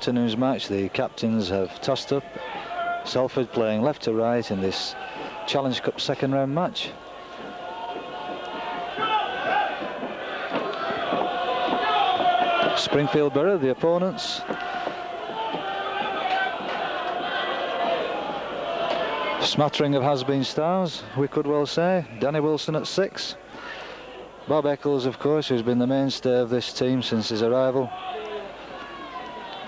afternoon's match. The captains have tossed up. Salford playing left to right in this Challenge Cup second round match. Springfield Borough, the opponents. Smattering of has-been stars, we could well say. Danny Wilson at 6. Bob Eccles, of course, who's been the mainstay of this team since his arrival.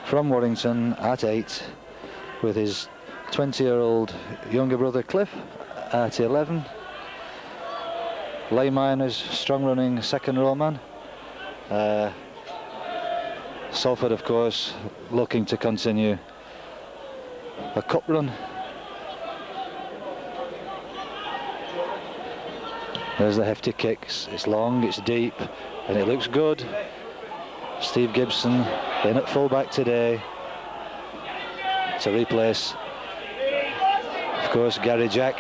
From Warrington at 8, with his 20-year-old younger brother Cliff at 11. Leigh Minor's strong-running second-row man. Salford, of course, looking to continue a cup run. There's the hefty kicks. It's long, it's deep, and it looks good. Steve Gibson in at full-back today to replace, of course, Gary Jack,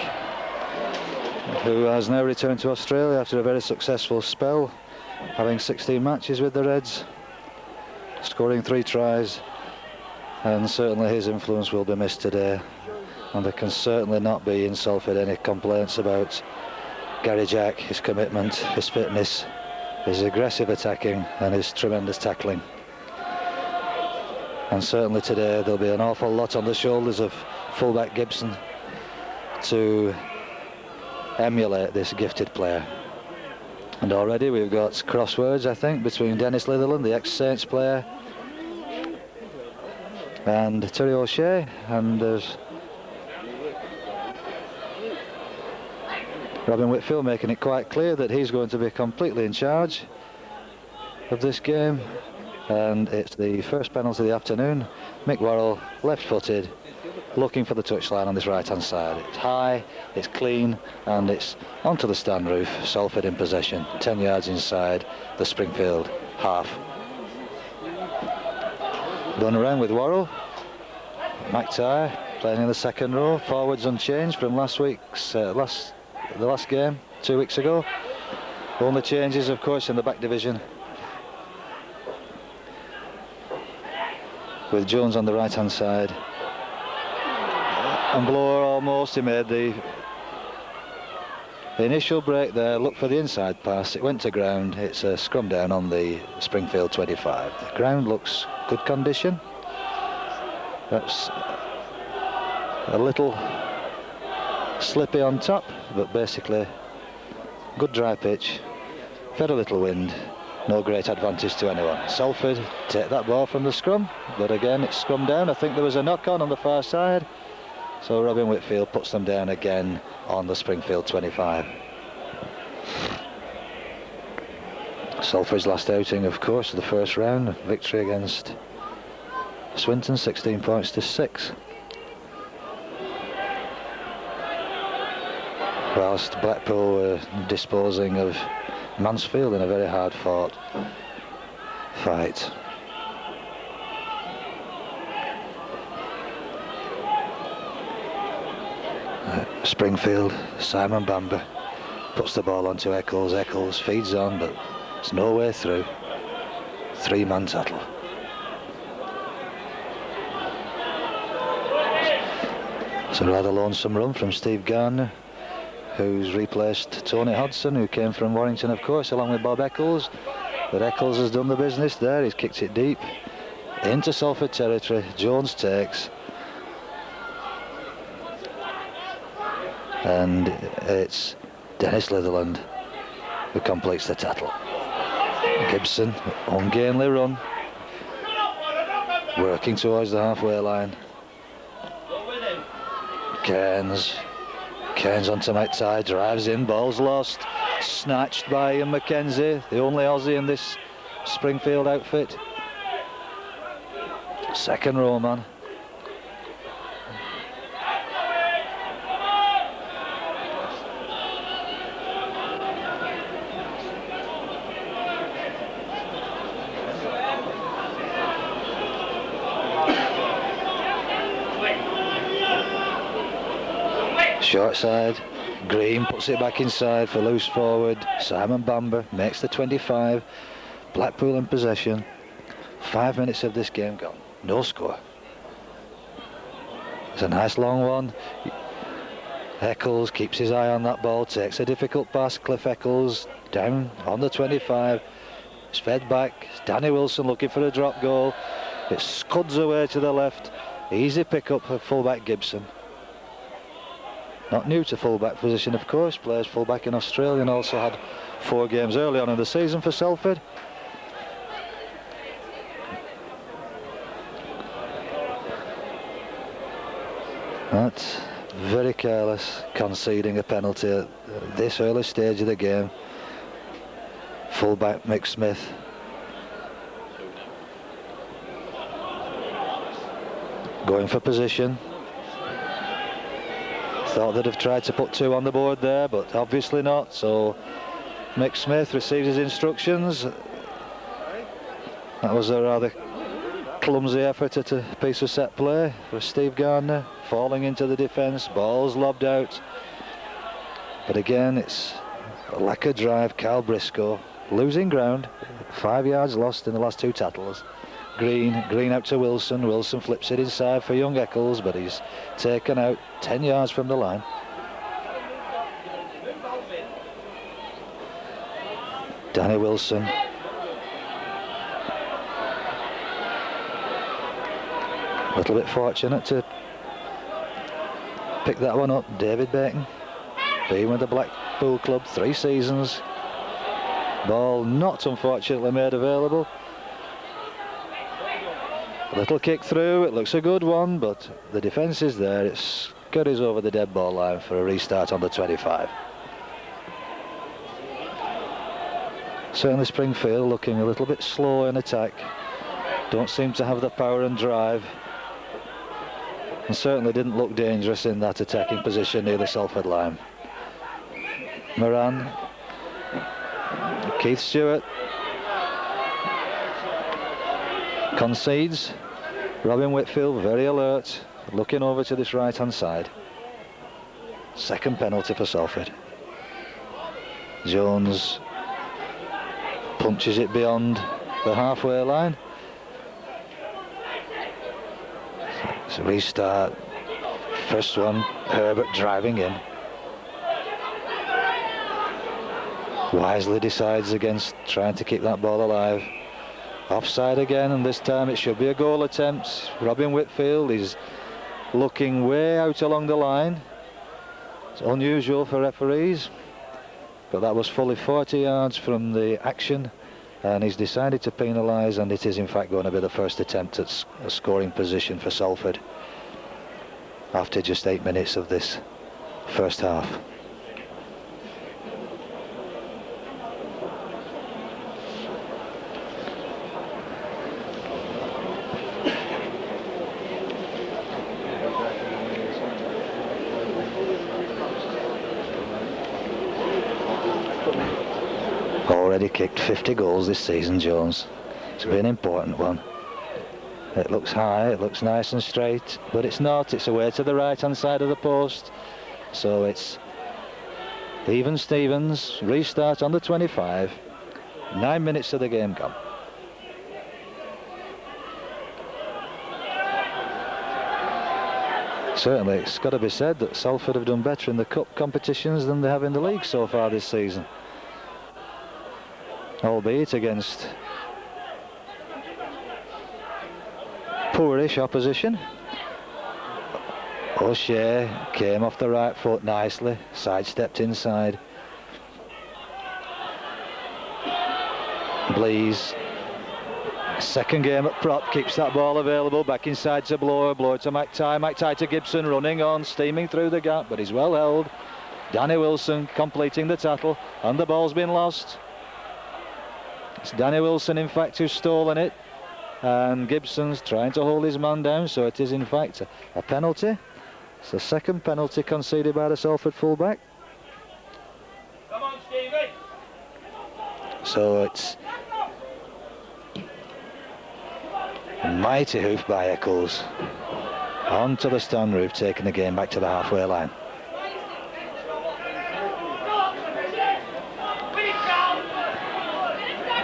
who has now returned to Australia after a very successful spell, having 16 matches with the Reds, scoring 3 tries, and certainly his influence will be missed today. And there can certainly not be in Salford any complaints about Gary Jack, his commitment, his fitness, his aggressive attacking and his tremendous tackling. And certainly today there'll be an awful lot on the shoulders of fullback Gibson to emulate this gifted player. And already we've got crosswords, I think, between Dennis Litherland, the ex-Saints player, and Terry O'Shea, and there's Robin Whitfield making it quite clear that he's going to be completely in charge of this game. And it's the first penalty of the afternoon. Mick Worrell, left-footed, looking for the touchline on this right-hand side. It's high, it's clean, and it's onto the stand roof. Salford in possession, 10 yards inside the Springfield half. Done around with Worrell. McTire playing in the second row. Forwards unchanged from last week's the last game 2 weeks ago. Only changes, of course, in the back division, with Jones on the right hand side, and Blower almost, he made the initial break there, looked for the inside pass, it went to ground. It's a scrum down on the Springfield 25. The ground looks good condition. That's a little slippy on top, but basically good dry pitch, very little wind, no great advantage to anyone. Salford take that ball from the scrum, but again it's scrum down. I think there was a knock on the far side, so Robin Whitfield puts them down again on the Springfield 25. Salford's last outing, of course, the first round victory against Swinton, 16 points to 6. Whilst Blackpool were disposing of Mansfield in a very hard-fought fight. Springfield, Simon Bamber puts the ball onto Eccles. Eccles feeds on, but it's no way through. 3-man tattle. It's a rather lonesome run from Steve Garner, who's replaced Tony Hodson, who came from Warrington, of course, along with Bob Eccles. But Eccles has done the business there. He's kicked it deep into Salford territory. Jones takes, and it's Dennis Litherland who completes the tattle. Gibson, ungainly run, working towards the halfway line. Cairns onto McTire, drives in, ball's lost, snatched by Ian McKenzie, the only Aussie in this Springfield outfit. Second row man. Short side, Green puts it back inside for loose forward. Simon Bamber makes the 25. Blackpool in possession. 5 minutes of this game gone. no score. It's a nice long one. Eccles keeps his eye on that ball, takes a difficult pass. Cliff Eccles down on the 25. It's fed back. It's Danny Wilson looking for a drop goal. It scuds away to the left. Easy pick up for fullback Gibson. Not new to fullback position, of course. Plays fullback in Australia and also had 4 games early on in the season for Salford. That's very careless, conceding a penalty at this early stage of the game. Fullback Mick Smith. Going for position. Thought they'd have tried to put 2 on the board there, but obviously not. So Mick Smith receives his instructions. That was a rather clumsy effort at a piece of set play for Steve Gardner, falling into the defence, balls lobbed out. But again, it's a lack of drive. Kyle Briscoe losing ground, 5 yards lost in the last 2 tackles. Green out to Wilson. Wilson flips it inside for young Eccles, but he's taken out 10 yards from the line. Danny Wilson. A little bit fortunate to pick that one up. David Bacon, been with the Blackpool club 3 seasons. Ball not unfortunately made available. A little kick through, it looks a good one, but the defence is there. It scurries over the dead ball line for a restart on the 25. Certainly Springfield looking a little bit slow in attack. Don't seem to have the power and drive. And certainly didn't look dangerous in that attacking position near the Salford line. Moran. Keith Stewart. Concedes. Robin Whitfield very alert, looking over to this right hand side. Second penalty for Salford. Jones punches it beyond the halfway line. It's a restart. First one, Herbert driving in. Wisely decides against trying to keep that ball alive. Offside again, and this time it should be a goal attempt. Robin Whitfield is looking way out along the line. It's unusual for referees, but that was fully 40 yards from the action, and he's decided to penalise, and it is in fact going to be the first attempt at a scoring position for Salford after just 8 minutes of this first half. Already kicked 50 goals this season, Jones. It's been an important one. It looks high, it looks nice and straight, but it's not. It's away to the right hand side of the post. So it's even Stevens. Restart on the 25. 9 minutes of the game gone. Certainly it's got to be said that Salford have done better in the cup competitions than they have in the league so far this season, albeit against poorish opposition. O'Shea came off the right foot nicely, sidestepped inside. Blease, second game at prop, keeps that ball available, back inside to Blower to McTighe to Gibson, running on, steaming through the gap, but he's well held. Danny Wilson completing the tackle, and the ball's been lost. It's Danny Wilson in fact who's stolen it, and Gibson's trying to hold his man down, so it is in fact a penalty. It's the second penalty conceded by the Salford fullback. Come on, Stevie. So it's a mighty hoof by Eccles onto the stand roof, taking the game back to the halfway line.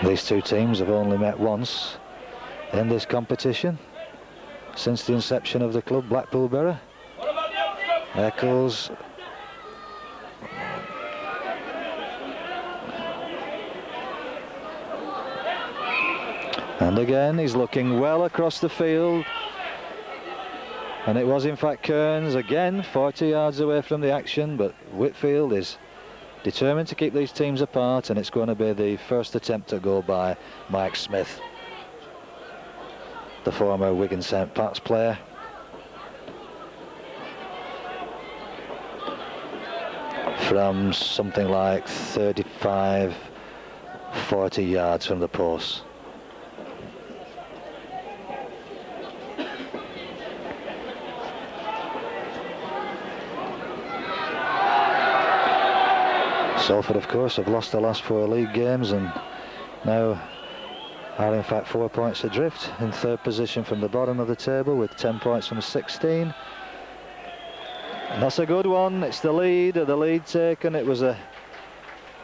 These two teams have only met once in this competition. since the inception of the club, Blackpool Borough. What about the outstroke? Eccles. And again, he's looking well across the field. And it was in fact Kearns, again 40 yards away from the action, but Whitfield is determined to keep these teams apart, and it's going to be the first attempt at goal by Mike Smith, the former Wigan St Pat's player. From something like 35, 40 yards from the post. Salford, of course, have lost the last 4 league games and now are in fact 4 points adrift in 3rd position from the bottom of the table with 10 points from 16. And that's a good one. It's the lead taken. It was a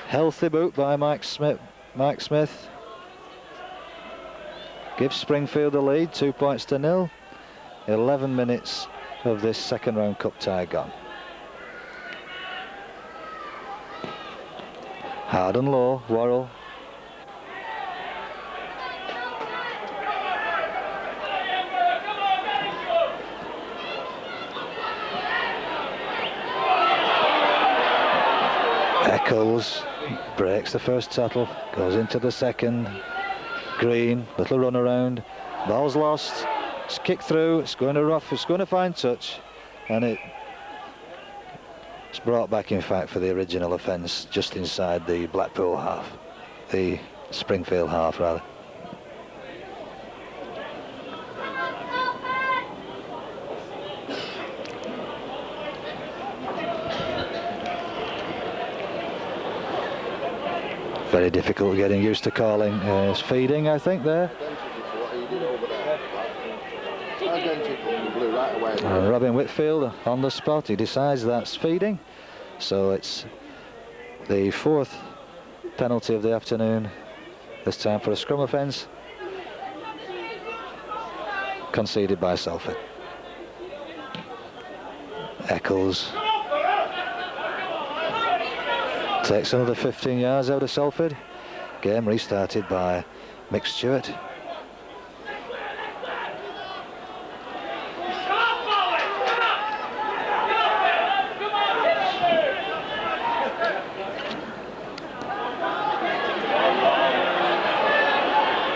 healthy boot by Mike Smith. Gives Springfield the lead, 2 points to 0. 11 minutes of this second round cup tie gone. Hard and low, Worrell. Eccles breaks the first tackle, goes into the second. Green, little run around. Ball's lost. It's kicked through. It's going to rough. It's going to find touch, and it's brought back, in fact, for the original offence, just inside the Blackpool half, the Springfield half, rather. Very difficult getting used to calling feeding, I think, there. Robin Whitfield on the spot, he decides that's feeding. So it's the 4th penalty of the afternoon, this time for a scrum offence, conceded by Salford. Eccles takes another 15 yards out of Salford. Game restarted by Mick Stewart.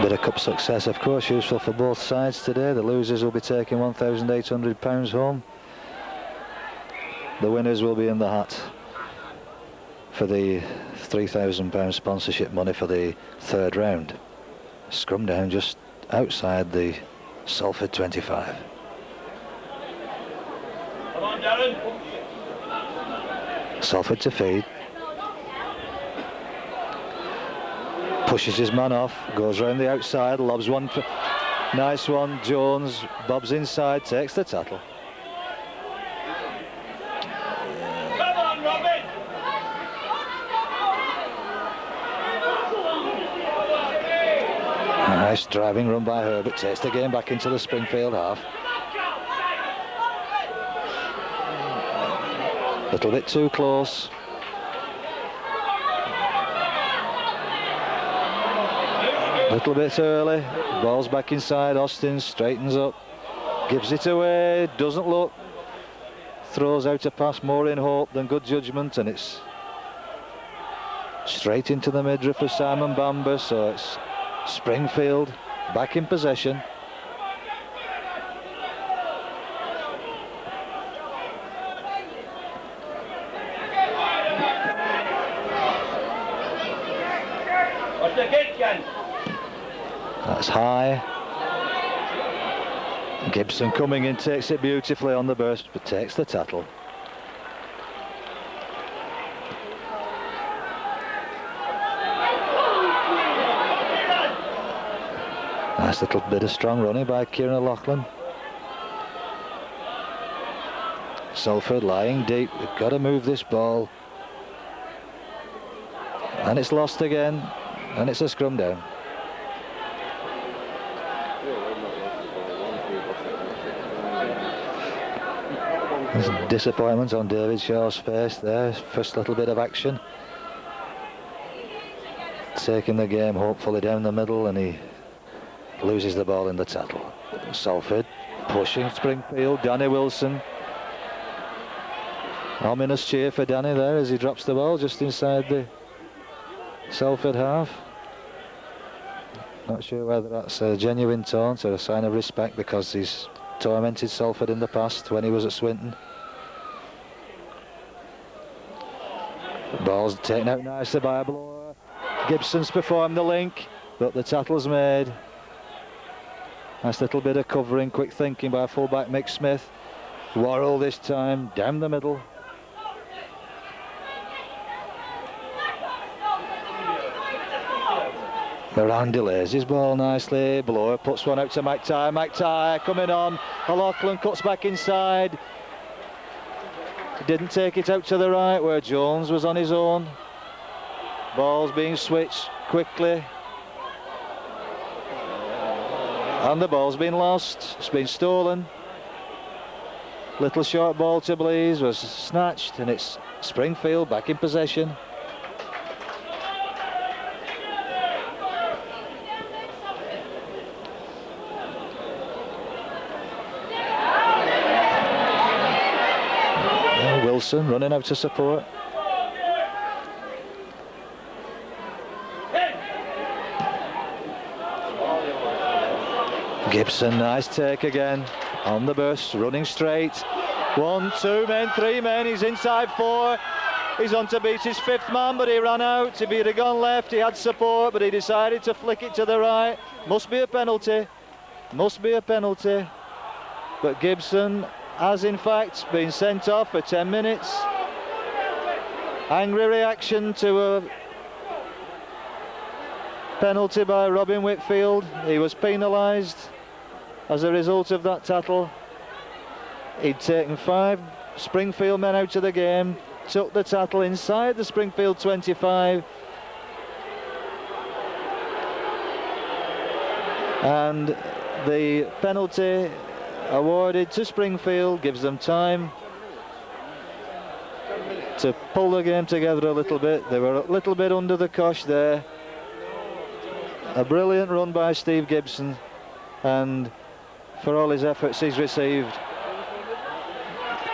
Bit of cup success, of course, useful for both sides today. The losers will be taking £1,800 home. The winners will be in the hat for the £3,000 sponsorship money for the 3rd round. Scrum down just outside the Salford 25. Come on, Darren. Salford to feed. Pushes his man off, goes round the outside, lobs one. Nice one, Jones, bobs inside, takes the tackle. Come on, Robin. Nice driving run by Herbert, takes the game back into the Springfield half. Little bit too close. Little bit early, ball's back inside. Austin straightens up, gives it away, doesn't look, throws out a pass more in hope than good judgment, and it's straight into the midriff of Simon Bamber. So it's Springfield back in possession. What's the kick, Ken? That's high. Gibson coming in, takes it beautifully on the burst, but takes the tackle. Nice little bit of strong running by Kieran O'Loughlin. Salford lying deep. We've got to move this ball. And it's lost again. And it's a scrum down. There's disappointment on David Shaw's face there. First little bit of action. Taking the game hopefully down the middle, and he loses the ball in the tackle. Salford pushing Springfield. Danny Wilson. Ominous cheer for Danny there as he drops the ball just inside the Salford half. Not sure whether that's a genuine taunt or a sign of respect, because he's tormented Salford in the past when he was at Swinton. The ball's taken out nicely by a blower. Gibson's performed the link, but the tackle's made. Nice little bit of covering, quick thinking by fullback Mick Smith. Worrell this time, down the middle. Moran delays his ball nicely. Blower puts one out to McTighe. McTighe coming on. O'Loughlin cuts back inside. Didn't take it out to the right where Jones was on his own. Ball's being switched quickly. And the ball's been lost. It's been stolen. Little short ball to Blease was snatched, and it's Springfield back in possession. Wilson running out to support. Gibson, nice take again on the burst, running straight. 1, 2 men, 3 men, he's inside 4. He's on to beat his 5th man, but he ran out. If he had gone left, he had support, but he decided to flick it to the right. Must be a penalty. Must be a penalty. But Gibson has in fact been sent off for 10 minutes. Angry reaction to a penalty by Robin Whitfield. He was penalised as a result of that tackle. He'd taken 5 Springfield men out of the game, took the tackle inside the Springfield 25, and the penalty awarded to Springfield gives them time to pull the game together a little bit. They were a little bit under the cosh there. A brilliant run by Steve Gibson, and for all his efforts he's received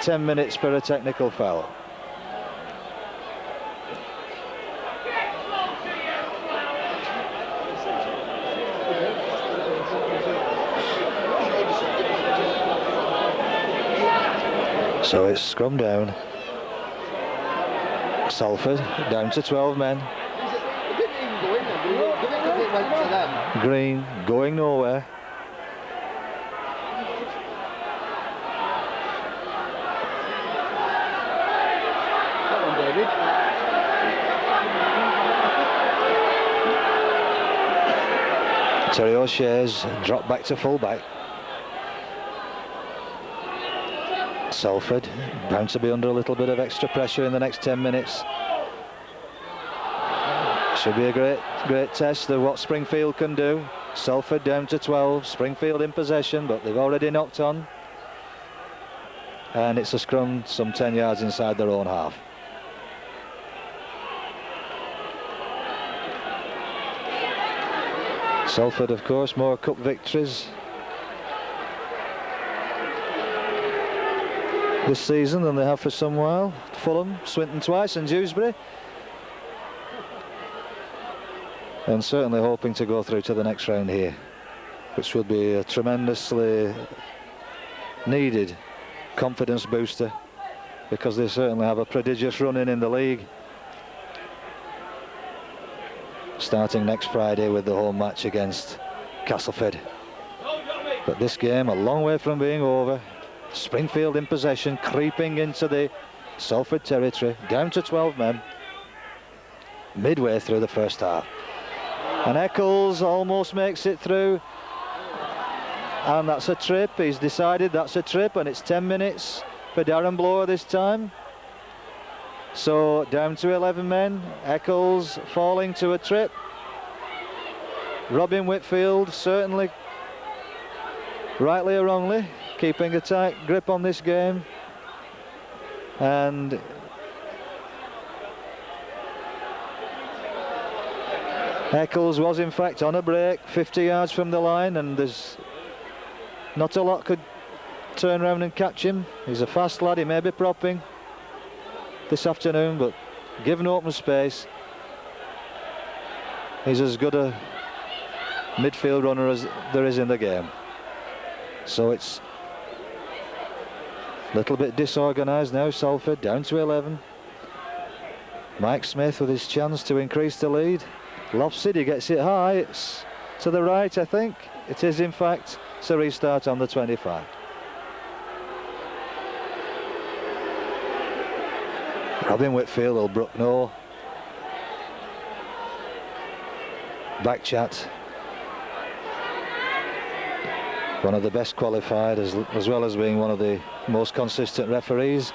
10 minutes for a technical foul. So it's scrum down. Salford down to 12 men. Green going nowhere. Terry O'Shea's dropped back to full back. Salford bound to be under a little bit of extra pressure in the next 10 minutes. Should be a great test of what Springfield can do. Salford down to 12, Springfield in possession, but they've already knocked on. And it's a scrum some 10 yards inside their own half. Salford, of course, more cup victories this season than they have for some while. Fulham, Swinton twice, and Dewsbury. And certainly hoping to go through to the next round here, which would be a tremendously needed confidence booster, because they certainly have a prodigious run in the league. Starting next Friday with the home match against Castleford. But this game a long way from being over. Springfield in possession, creeping into the Salford territory, down to 12 men, midway through the first half. And Eccles almost makes it through, and that's a trip. He's decided that's a trip, and it's 10 minutes for Darren Blower this time. So down to 11 men, Eccles falling to a trip. Robin Whitfield certainly, rightly or wrongly, keeping a tight grip on this game. And Eccles was in fact on a break 50 yards from the line, and there's not a lot could turn around and catch him. He's a fast lad, he may be propping this afternoon, but given open space, he's as good a midfield runner as there is in the game. So it's a little bit disorganised now. Salford down to 11. Mike Smith with his chance to increase the lead. Lofsyd, he gets it high. It's to the right, I think. It is in fact. It's a restart on the 25. Robin Whitfield will brook no back chat. One of the best qualified, as well as being one of the most consistent referees,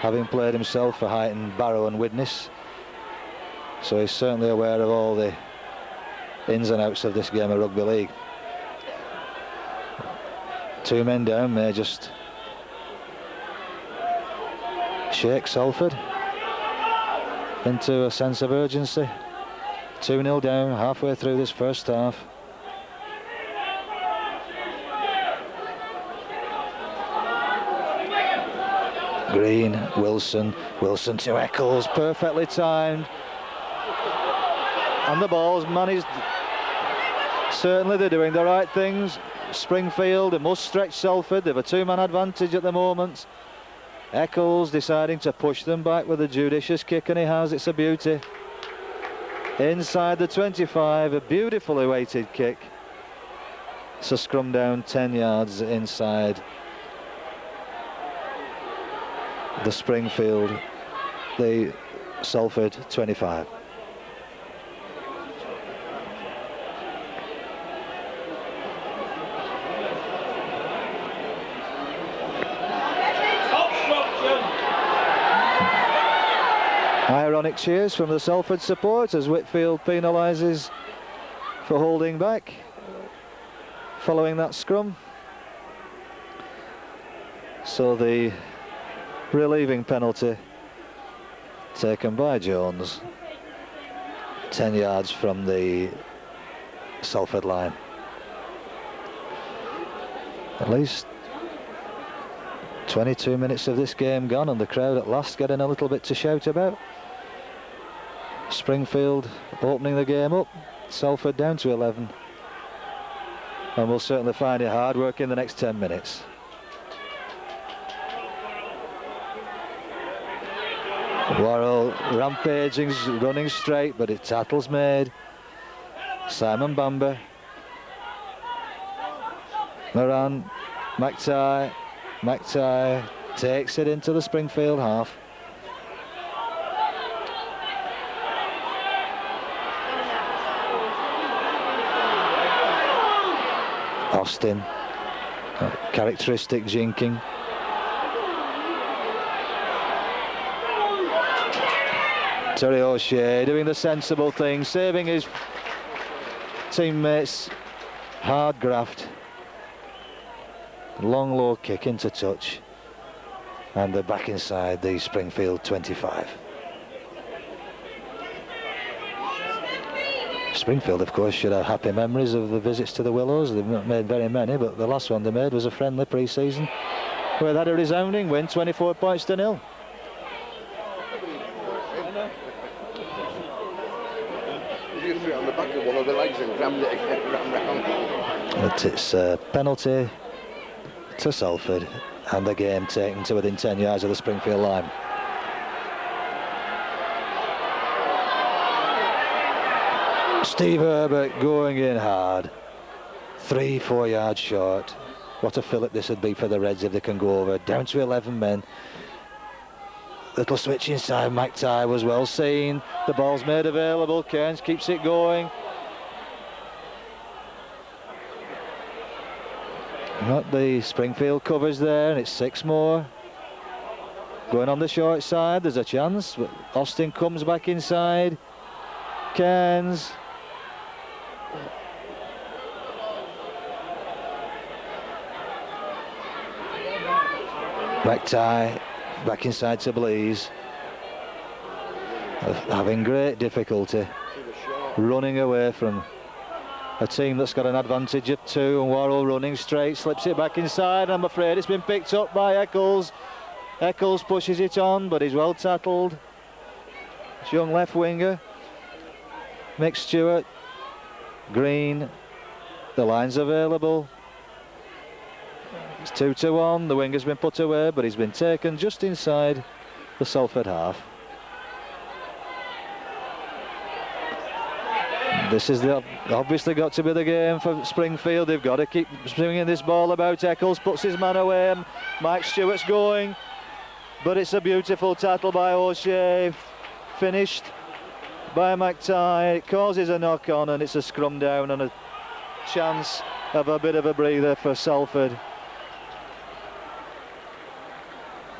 having played himself for Huyton, Barrow and Widnes. So he's certainly aware of all the ins and outs of this game of rugby league. 2 men down may just shake Salford into a sense of urgency. 2-0 down halfway through this first half. Green, Wilson to Eccles, perfectly timed. And the ball's managed. Certainly they're doing the right things. Springfield, they must stretch Salford. They've a 2-man advantage at the moment. Eccles deciding to push them back with a judicious kick, and he has. It's a beauty. Inside the 25, a beautifully weighted kick. It's a scrum down 10 yards inside the Springfield, the Salford 25. Ironic cheers from the Salford support as Whitfield penalises for holding back following that scrum. So the relieving penalty taken by Jones, 10 yards from the Salford line. At least 22 minutes of this game gone, and the crowd at last getting a little bit to shout about. Springfield opening the game up, Salford down to 11, and we'll certainly find it hard work in the next 10 minutes. Worrell rampaging, running straight, but tackle's made. Simon Bamber, Moran, McTighe takes it into the Springfield half. Austin, characteristic jinking. Terry O'Shea doing the sensible thing, saving his teammates. Hard graft. Long low kick into touch, and they're back inside the Springfield 25. Springfield, of course, should have happy memories of the visits to the Willows. They've not made very many, but the last one they made was a friendly pre-season where they had a resounding win, 24 points to 0. On the back of one of the legs and grabbed it again. But it's a penalty to Salford, and the game taken to within 10 yards of the Springfield line. Steve Herbert going in hard, 3-4 yards short. What a fillip this would be for the Reds if they can go over. Down to 11 men. Little switch inside, McTighe was well seen. The ball's made available, Cairns keeps it going. Not the Springfield covers there, and it's 6 more. Going on the short side, there's a chance, but Austin comes back inside. Cairns. McTighe Back inside to Blease. Having great difficulty running away from a team that's got an advantage of 2, and Worrell running straight, slips it back inside. I'm afraid it's been picked up by Eccles. Eccles pushes it on, but he's well tackled. It's young left winger. Mick Stewart. Green. The line's available. It's 2-1. The winger's been put away, but he's been taken just inside the Salford half. This is obviously got to be the game for Springfield. They've got to keep swinging this ball about. Eccles puts his man away, and Mike Stewart's going, but it's a beautiful tackle by O'Shea, finished by McTighe. It causes a knock on, and it's a scrum down and a chance of a bit of a breather for Salford,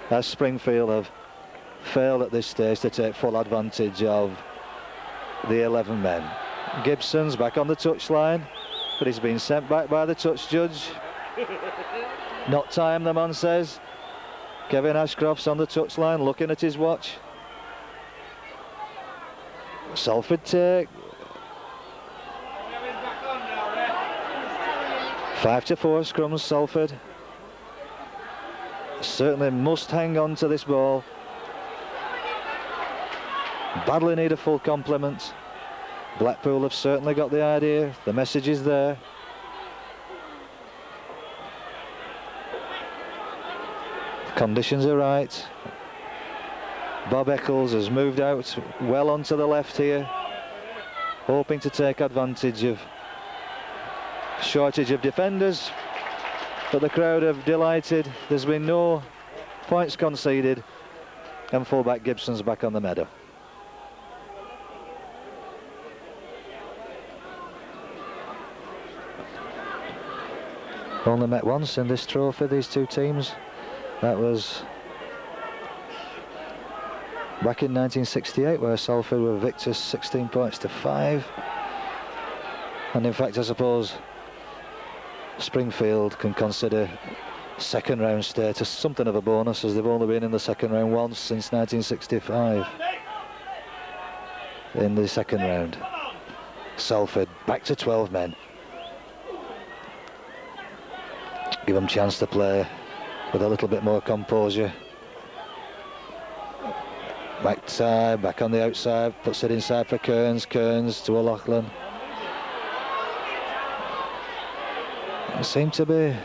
as Springfield have failed at this stage to take full advantage of the 11 men. Gibson's back on the touchline, but he's been sent back by the touch judge. Not time, the man says. Kevin Ashcroft's on the touchline looking at his watch. Salford take. 5-4 scrums Salford. Certainly must hang on to this ball. Badly need a full complement. Blackpool have certainly got the idea. The message is there. The conditions are right. Bob Eccles has moved out well onto the left here, hoping to take advantage of shortage of defenders, but the crowd have delighted. There's been no points conceded, and fullback Gibson's back on the meadow. Only met once in this trophy, these two teams. That was back in 1968, where Salford were victors 16 points to 5. And in fact, I suppose Springfield can consider second round status something of a bonus, as they've only been in the second round once since 1965 in the second round. Salford back to 12 men. Give them a chance to play with a little bit more composure. McTighe back on the outside, puts it inside for Kearns. Kearns to O'Loughlin. They seem to be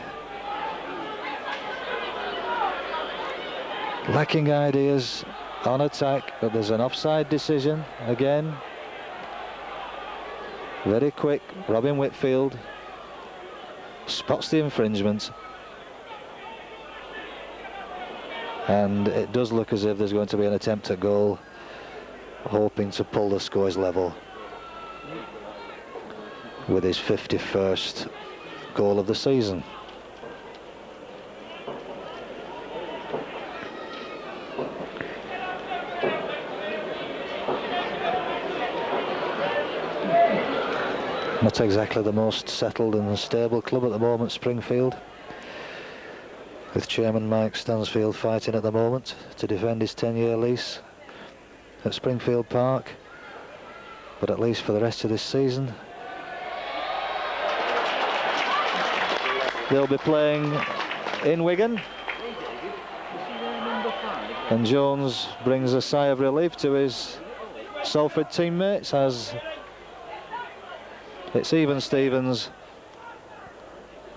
lacking ideas on attack, but there's an offside decision again. Very quick, Robin Whitfield spots the infringement, and it does look as if there's going to be an attempt at goal, hoping to pull the scores level with his 51st goal of the season. Not exactly the most settled and stable club at the moment, Springfield, with Chairman Mike Stansfield fighting at the moment to defend his 10-year lease at Springfield Park, but at least for the rest of this season they'll be playing in Wigan. And Jones brings a sigh of relief to his Salford teammates as it's even Stevens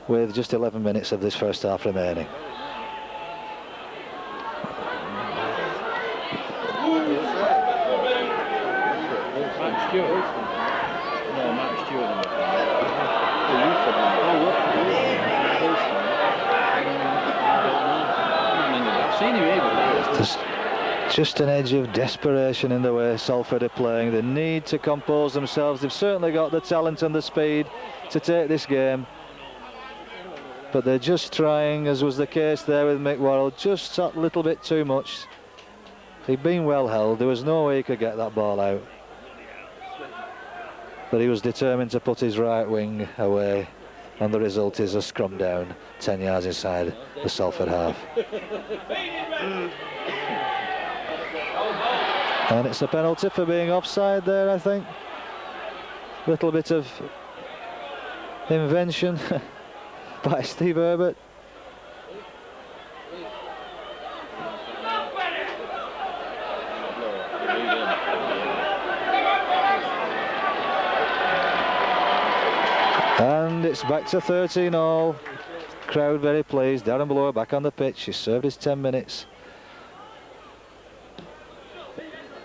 with just 11 minutes of this first half remaining. There's just an edge of desperation in the way Salford are playing. They need to compose themselves. They've certainly got the talent and the speed to take this game, but they're just trying, as was the case there with Mick Worrell, just a little bit too much. He'd been well held. There was no way he could get that ball out, but he was determined to put his right wing away and the result is a scrum down 10 yards inside the Salford half. And it's a penalty for being offside there, I think. Little bit of invention by Steve Herbert. And it's back to 13-all. Crowd very pleased. Darren Blower back on the pitch. He's served his 10 minutes.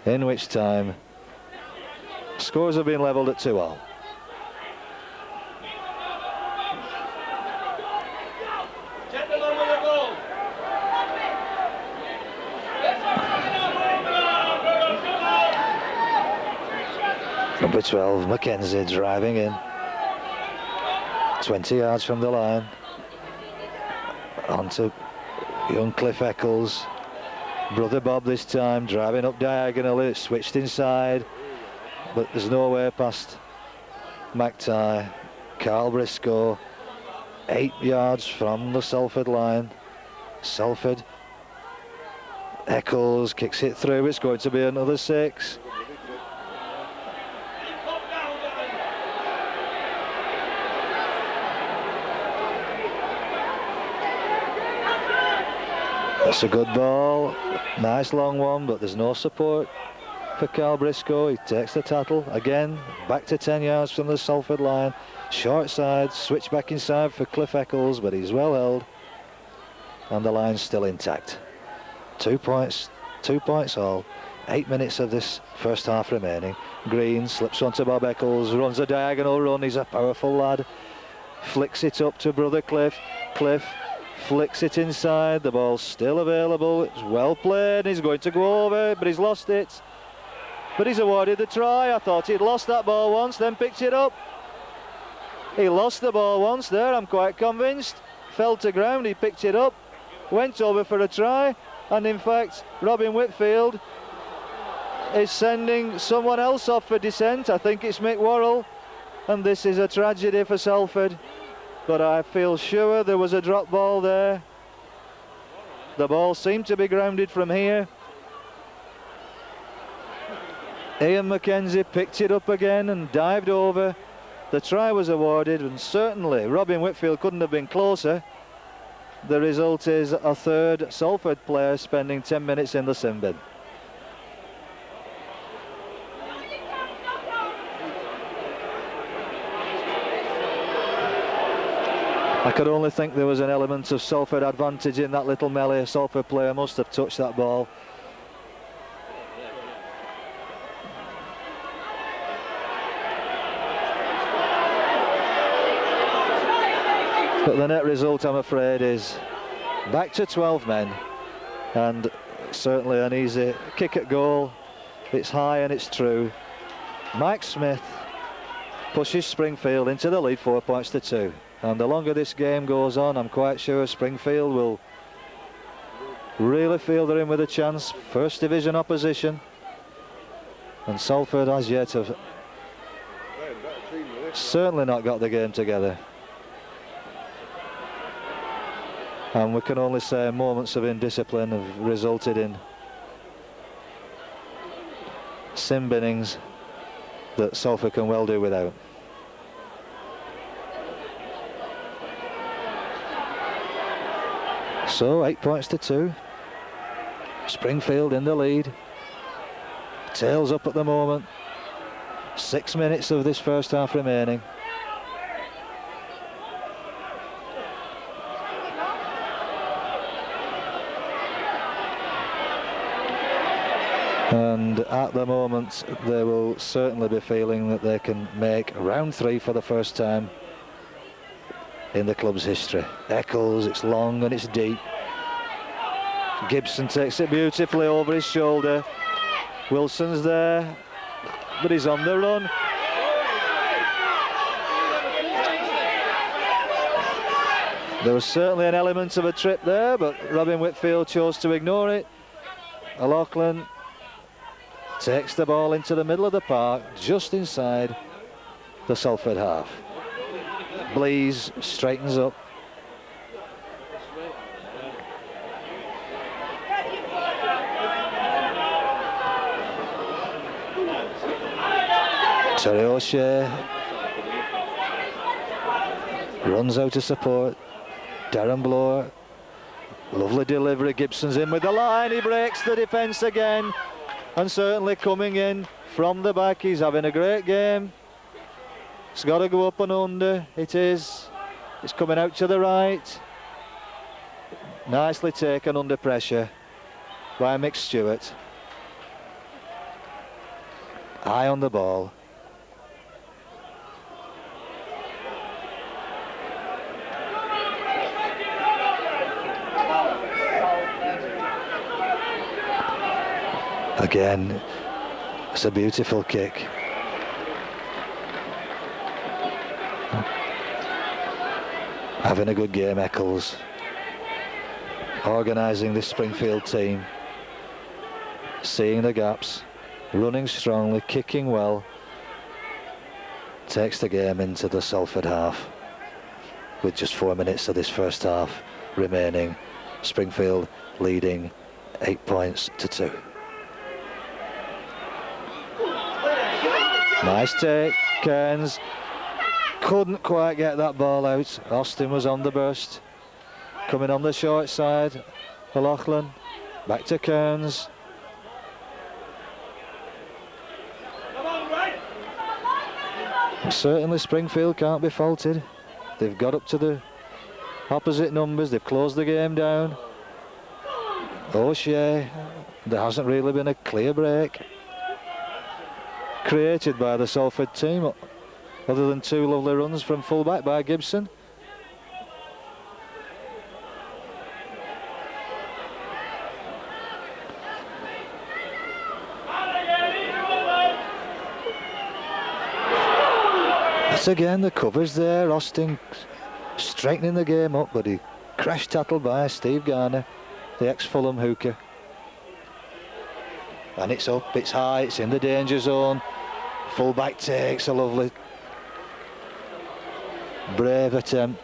In which time scores have been levelled at 2-all. Number 12, Mackenzie, driving in. 20 yards from the line. Onto young Cliff Eccles. Brother Bob this time, driving up diagonally, switched inside, but there's nowhere past McTighe. Carl Briscoe, 8 yards from the Salford line. Salford. Eccles kicks it through, it's going to be another 6. That's a good ball, nice long one, but there's no support for Carl Briscoe. He takes the tattle again, back to 10 yards from the Salford line. Short side, switch back inside for Cliff Eccles, but he's well held, and the line's still intact. 2 points all. 8 minutes of this first half remaining. Green slips onto Bob Eccles, runs a diagonal run. He's a powerful lad. Flicks it up to brother Cliff. Cliff flicks it inside. The ball's still available. It's well played. He's going to go over, but he's lost it. But he's awarded the try. I thought he'd lost that ball once, then picked it up. He lost the ball once there, I'm quite convinced. Fell to ground, he picked it up, went over for a try, and in fact, Robin Whitfield is sending someone else off for descent. I think it's Mick Worrell, and this is a tragedy for Salford. But I feel sure there was a drop ball there. The ball seemed to be grounded from here. Ian Mackenzie picked it up again and dived over. The try was awarded, and certainly Robin Whitfield couldn't have been closer. The result is a third Salford player spending 10 minutes in the sin bin. I could only think there was an element of Salford advantage in that little melee. A Salford player must have touched that ball. But the net result, I'm afraid, is back to 12 men, and certainly an easy kick at goal. It's high and it's true. Mike Smith pushes Springfield into the lead, 4 points to 2. And the longer this game goes on, I'm quite sure Springfield will really feel they're in with a chance. First division opposition. And Salford as yet have certainly not got the game together. And we can only say moments of indiscipline have resulted in sin binnings that Salford can well do without. So 8 points to 2. Springfield in the lead. Tails up at the moment. 6 minutes of this first half remaining. And at the moment they will certainly be feeling that they can make round 3 for the first time in the club's history. Eccles, it's long and it's deep. Gibson takes it beautifully over his shoulder. Wilson's there, but he's on the run. There was certainly an element of a trip there, but Robin Whitfield chose to ignore it. O'Loughlin takes the ball into the middle of the park, just inside the Salford half. Blease straightens up. Terry O'Shea runs out to support. Darren Blower, lovely delivery. Gibson's in with the line. He breaks the defence again, and certainly coming in from the back. He's having a great game. It's got to go up and under. It is. It's coming out to the right. Nicely taken under pressure by Mick Stewart. Eye on the ball. Again, it's a beautiful kick. Having a good game, Eccles. Organising this Springfield team. Seeing the gaps. Running strongly, kicking well. Takes the game into the Salford half. With just 4 minutes of this first half remaining. Springfield leading 8 points to 2. Nice take, Kearns. Couldn't quite get that ball out. Austin was on the burst. Coming on the short side. O'Loughlin. Back to Kearns. Certainly Springfield can't be faulted. They've got up to the opposite numbers. They've closed the game down. O'Shea. There hasn't really been a clear break created by the Salford team, other than 2 lovely runs from full-back by Gibson. That's again the covers there. Austin straightening the game up, but he crash tackled by Steve Garner, the ex-Fulham hooker. And it's up, it's high, it's in the danger zone. Full-back takes a lovely, brave attempt.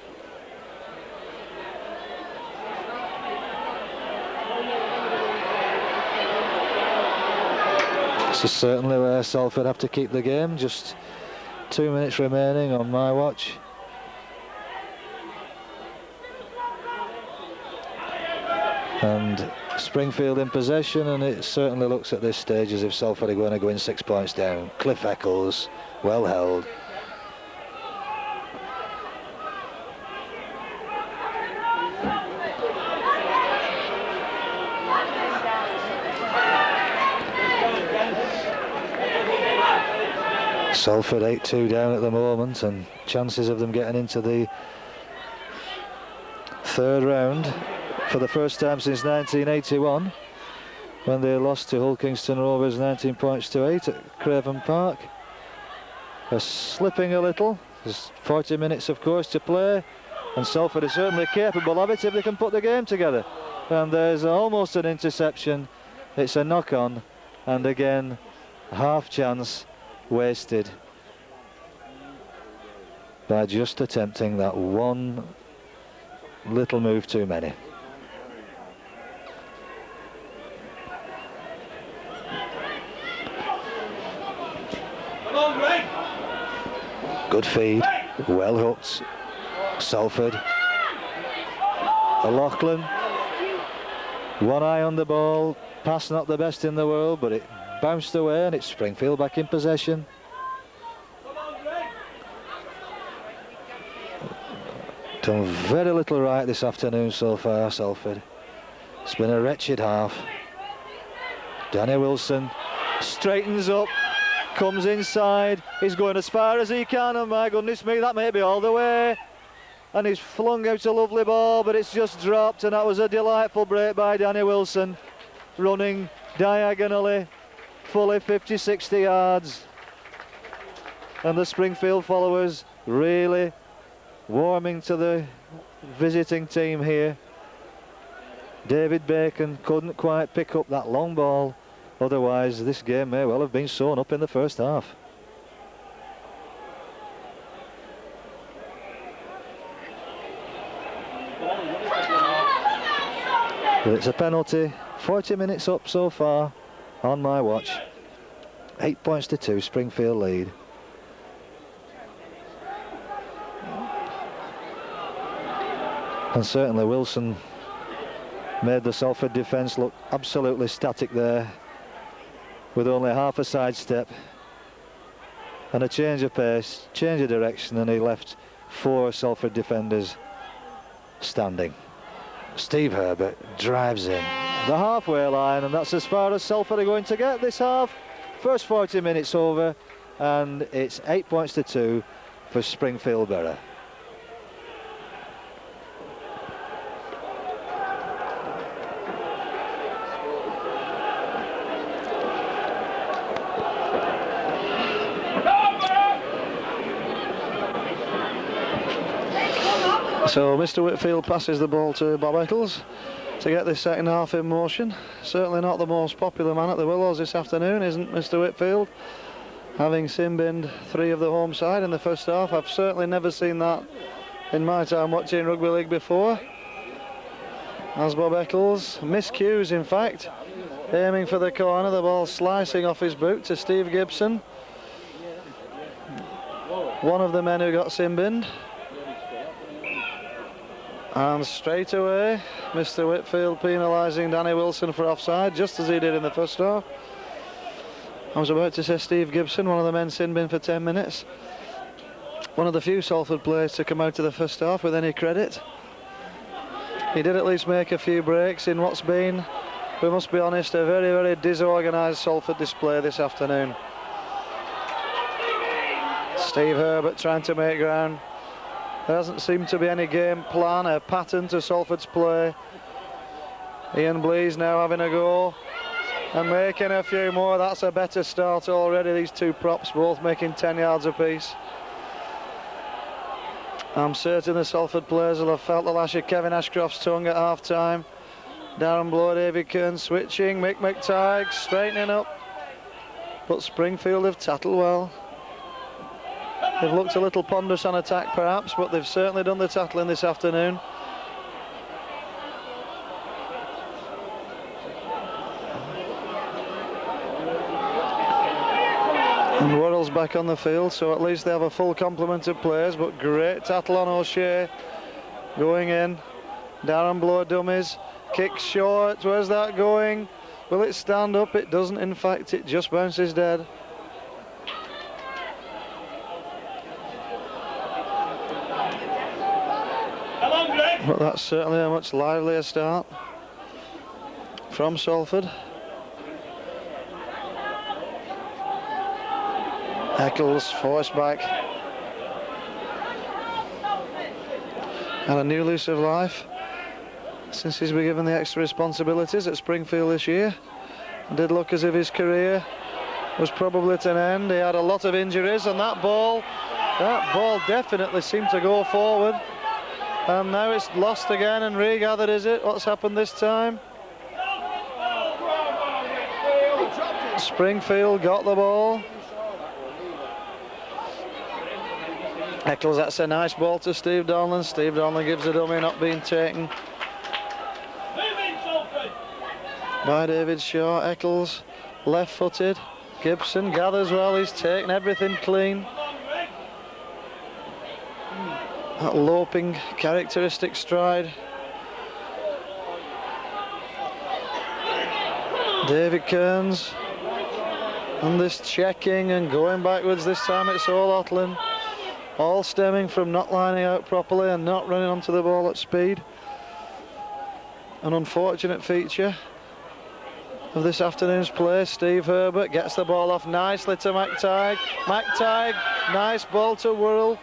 This is certainly where Salford have to keep the game. Just 2 minutes remaining on my watch. And Springfield in possession, and it certainly looks at this stage as if Salford are going to go in 6 points down. Cliff Eccles, well held. Salford 8-2 down at the moment, and chances of them getting into the third round for the first time since 1981, when they lost to Hull Kingston Rovers 19 points to 8 at Craven Park. They're slipping a little. There's 40 minutes, of course, to play, and Salford is certainly capable of it if they can put the game together. And there's almost an interception. It's a knock-on, and again, half chance wasted by just attempting that one little move too many. Good feed, well hooked. Salford. O'Loughlin. One eye on the ball. Pass not the best in the world, but it bounced away, and it's Springfield back in possession. Done very little right this afternoon so far, Salford. It's been a wretched half. Danny Wilson straightens up, comes inside, he's going as far as he can, and my goodness me, that may be all the way. And he's flung out a lovely ball, but it's just dropped, and that was a delightful break by Danny Wilson, running diagonally, fully 50-60 yards. And the Springfield followers really warming to the visiting team here. David Bacon couldn't quite pick up that long ball, otherwise this game may well have been sewn up in the first half. But it's a penalty. 40 minutes up so far on my watch. 8 points to 2, Springfield lead. And certainly Wilson made the Salford defence look absolutely static there, with only half a sidestep and a change of pace, change of direction, and he left 4 Salford defenders standing. Steve Herbert drives in the halfway line, and that's as far as Salford are going to get this half. First 40 minutes over, and it's 8 points to 2 for Springfield Borough. So Mr. Whitfield passes the ball to Bob Eccles to get this second half in motion. Certainly not the most popular man at the Willows this afternoon, isn't Mr. Whitfield? Having sin-binned 3 of the home side in the first half. I've certainly never seen that in my time watching rugby league before. As Bob Eccles, miscues in fact, aiming for the corner, the ball slicing off his boot to Steve Gibson, one of the men who got sin-binned. And straight away, Mr. Whitfield penalising Danny Wilson for offside, just as he did in the first half. I was about to say Steve Gibson, one of the men sin-binned for 10 minutes. One of the few Salford players to come out of the first half with any credit. He did at least make a few breaks in what's been, we must be honest, a very, very disorganised Salford display this afternoon. Steve Herbert trying to make ground. There hasn't seemed to be any game plan, a pattern to Salford's play. Ian Blease now having a go and making a few more. That's a better start already. These 2 props both making 10 yards apiece. I'm certain the Salford players will have felt the lash of Kevin Ashcroft's tongue at half time. Darren Blow, David Kern switching, Mick McTighe straightening up. But Springfield have tattled well. They've looked a little ponderous on attack perhaps, but they've certainly done the tackling this afternoon. And Worrell's back on the field, so at least they have a full complement of players, but great tattle on O'Shea. Going in, Darren Blow dummies, kicks short, where's that going? Will it stand up? It doesn't, in fact, it just bounces dead. But that's certainly a much livelier start from Salford. Eccles forced back. And a new lease of life since he's been given the extra responsibilities at Springfield this year. It did look as if his career was probably at an end. He had a lot of injuries, and that ball definitely seemed to go forward. And now it's lost again and regathered, is it? What's happened this time? Springfield got the ball. Eccles, that's a nice ball to Steve Donlan. Steve Donlan gives a dummy, not being taken by David Shaw. Eccles, left-footed. Gibson gathers well, he's taken everything clean. That loping, characteristic stride. David Kearns. And this checking and going backwards, this time it's O'Loughlin. All stemming from not lining out properly and not running onto the ball at speed. An unfortunate feature of this afternoon's play. Steve Herbert gets the ball off nicely to McTighe. McTighe, nice ball to Worrell.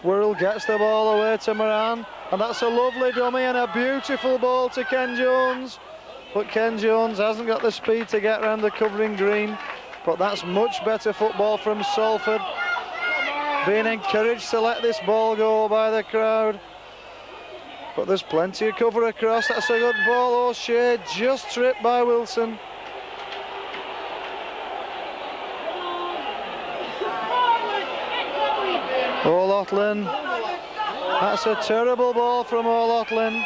Worrell gets the ball away to Moran, and that's a lovely dummy and a beautiful ball to Ken Jones. But Ken Jones hasn't got the speed to get around the covering green. But that's much better football from Salford. Being encouraged to let this ball go by the crowd. But there's plenty of cover across. That's a good ball. O'Shea just tripped by Wilson. O'Loughlin. That's a terrible ball from O'Loughlin.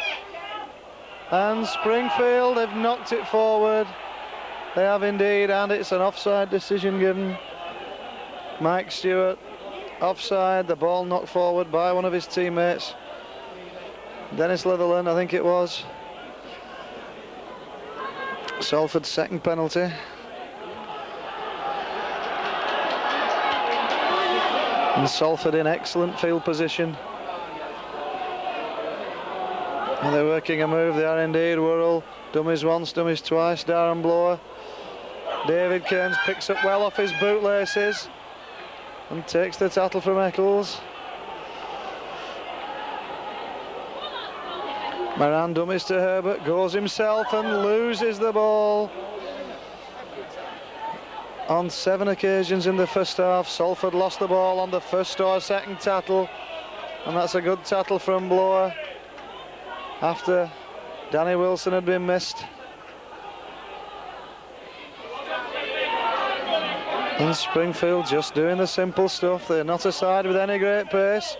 And Springfield have knocked it forward. They have indeed, and it's an offside decision given. Mike Stewart, offside, the ball knocked forward by one of his teammates. Dennis Litherland, I think it was. Salford's second penalty. And Salford in excellent field position. And they're working a move, they are indeed. Worrell, dummies once, dummies twice. Darren Blower. David Kearns picks up well off his bootlaces and takes the tackle from Eccles. Moran dummies to Herbert, goes himself and loses the ball. On 7 occasions in the first half, Salford lost the ball on the first or second tackle, and that's a good tackle from Blower after Danny Wilson had been missed. And Springfield just doing the simple stuff. They're not a side with any great pace,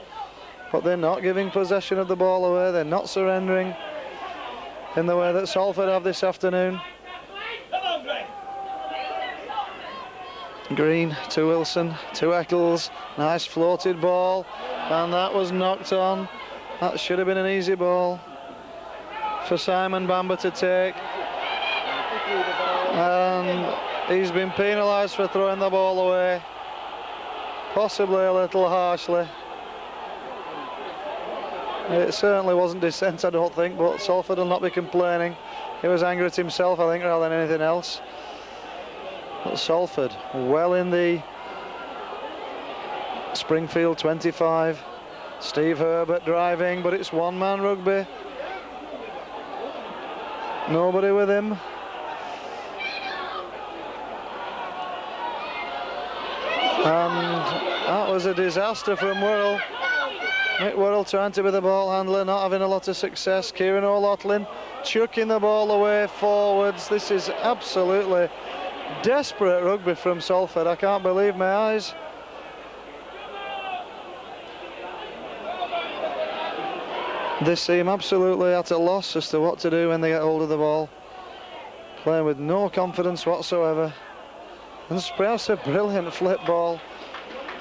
but they're not giving possession of the ball away. They're not surrendering in the way that Salford have this afternoon. Green to Wilson, to Eccles. Nice floated ball, and that was knocked on. That should have been an easy ball for Simon Bamber to take. And he's been penalised for throwing the ball away, possibly a little harshly. It certainly wasn't dissent, I don't think, but Salford will not be complaining. He was angry at himself, I think, rather than anything else. But Salford well in the Springfield 25. Steve Herbert driving, but it's one-man rugby. Nobody with him. And that was a disaster from Worrell. Mick Worrell trying to be the ball handler, not having a lot of success. Kieran O'Loughlin chucking the ball away forwards. This is absolutely desperate rugby from Salford. I can't believe my eyes. They seem absolutely at a loss as to what to do when they get hold of the ball. Playing with no confidence whatsoever. And Sprouse a brilliant flip ball.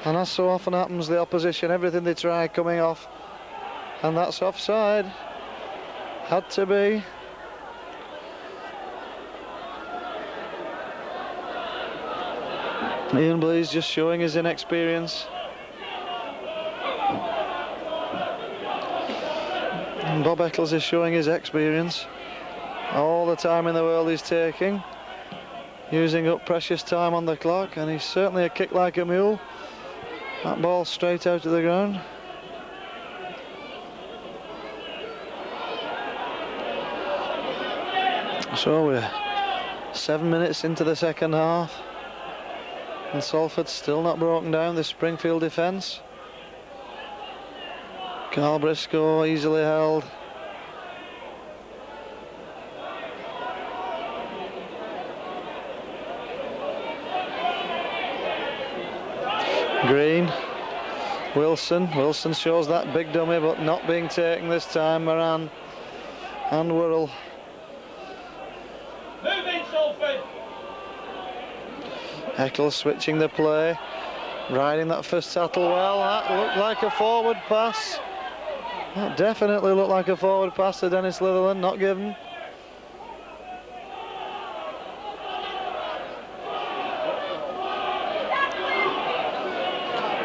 And as so often happens, the opposition, everything they try coming off. And that's offside. Had to be. Ian Blease just showing his inexperience. And Bob Eccles is showing his experience. All the time in the world he's taking. Using up precious time on the clock, and he's certainly a kick like a mule. That ball straight out of the ground. So we're 7 minutes into the second half, and Salford's still not broken down the Springfield defence. Carl Briscoe easily held. Green, Wilson shows that big dummy, but not being taken this time. Moran and Worrell. Move in, Salford. Eccles switching the play, riding that first tackle well. That looked like a forward pass. That definitely looked like a forward pass to Dennis Litherland, not given.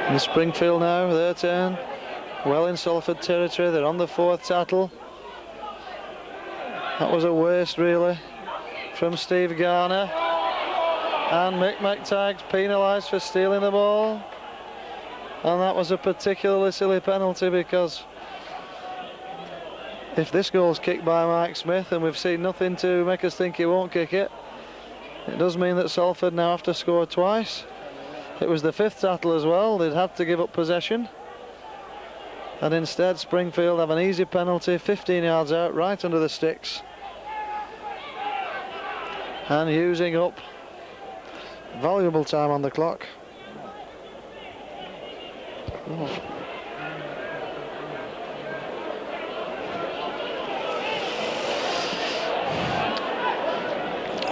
In Springfield now, their turn. Well in Salford territory, they're on the fourth tackle. That was a waste really from Steve Garner. And Mick McTaggart penalised for stealing the ball. And that was a particularly silly penalty, because if this goal's kicked by Mike Smith, and we've seen nothing to make us think he won't kick it, it does mean that Salford now have to score twice. It was the fifth tackle as well. They'd had to give up possession, and instead Springfield have an easy penalty 15 yards out, right under the sticks, and using up valuable time on the clock.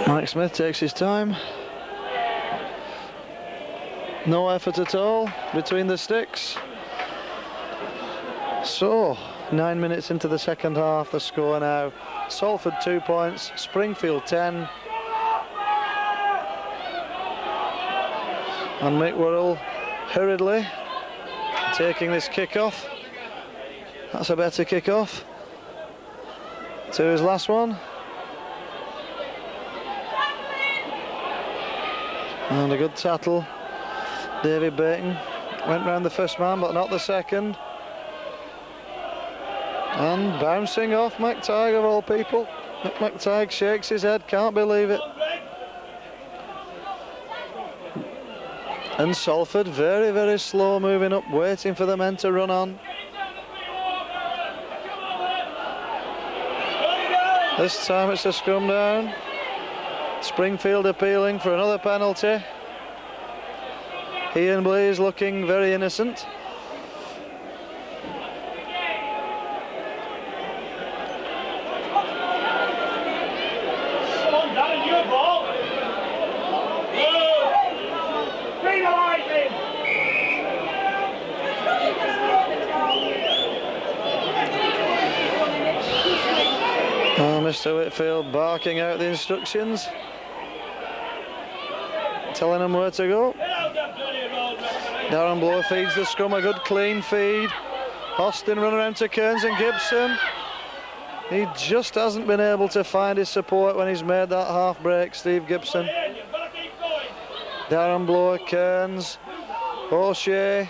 Mike Smith takes his time. No effort at all between the sticks. So, 9 minutes into the second half, the score now. Salford 2 points, Springfield 10. And Mick Worrell hurriedly taking this kick-off. That's a better kick-off. To his last one. And a good tattle. David Bacon went round the first man, but not the second. And bouncing off McTighe of all people. McTighe shakes his head, can't believe it. And Salford very, very slow moving up, waiting for the men to run on. This time it's a scrum down. Springfield appealing for another penalty. Ian Blease looking very innocent. Come on, Darren, your ball. Bring the light in. Oh, Mr. Whitfield barking out the instructions, telling them where to go. Darren Blower feeds the scrum a good clean feed. Austin run around to Kearns and Gibson. He just hasn't been able to find his support when he's made that half break, Steve Gibson. Darren Blower, Kearns, O'Shea.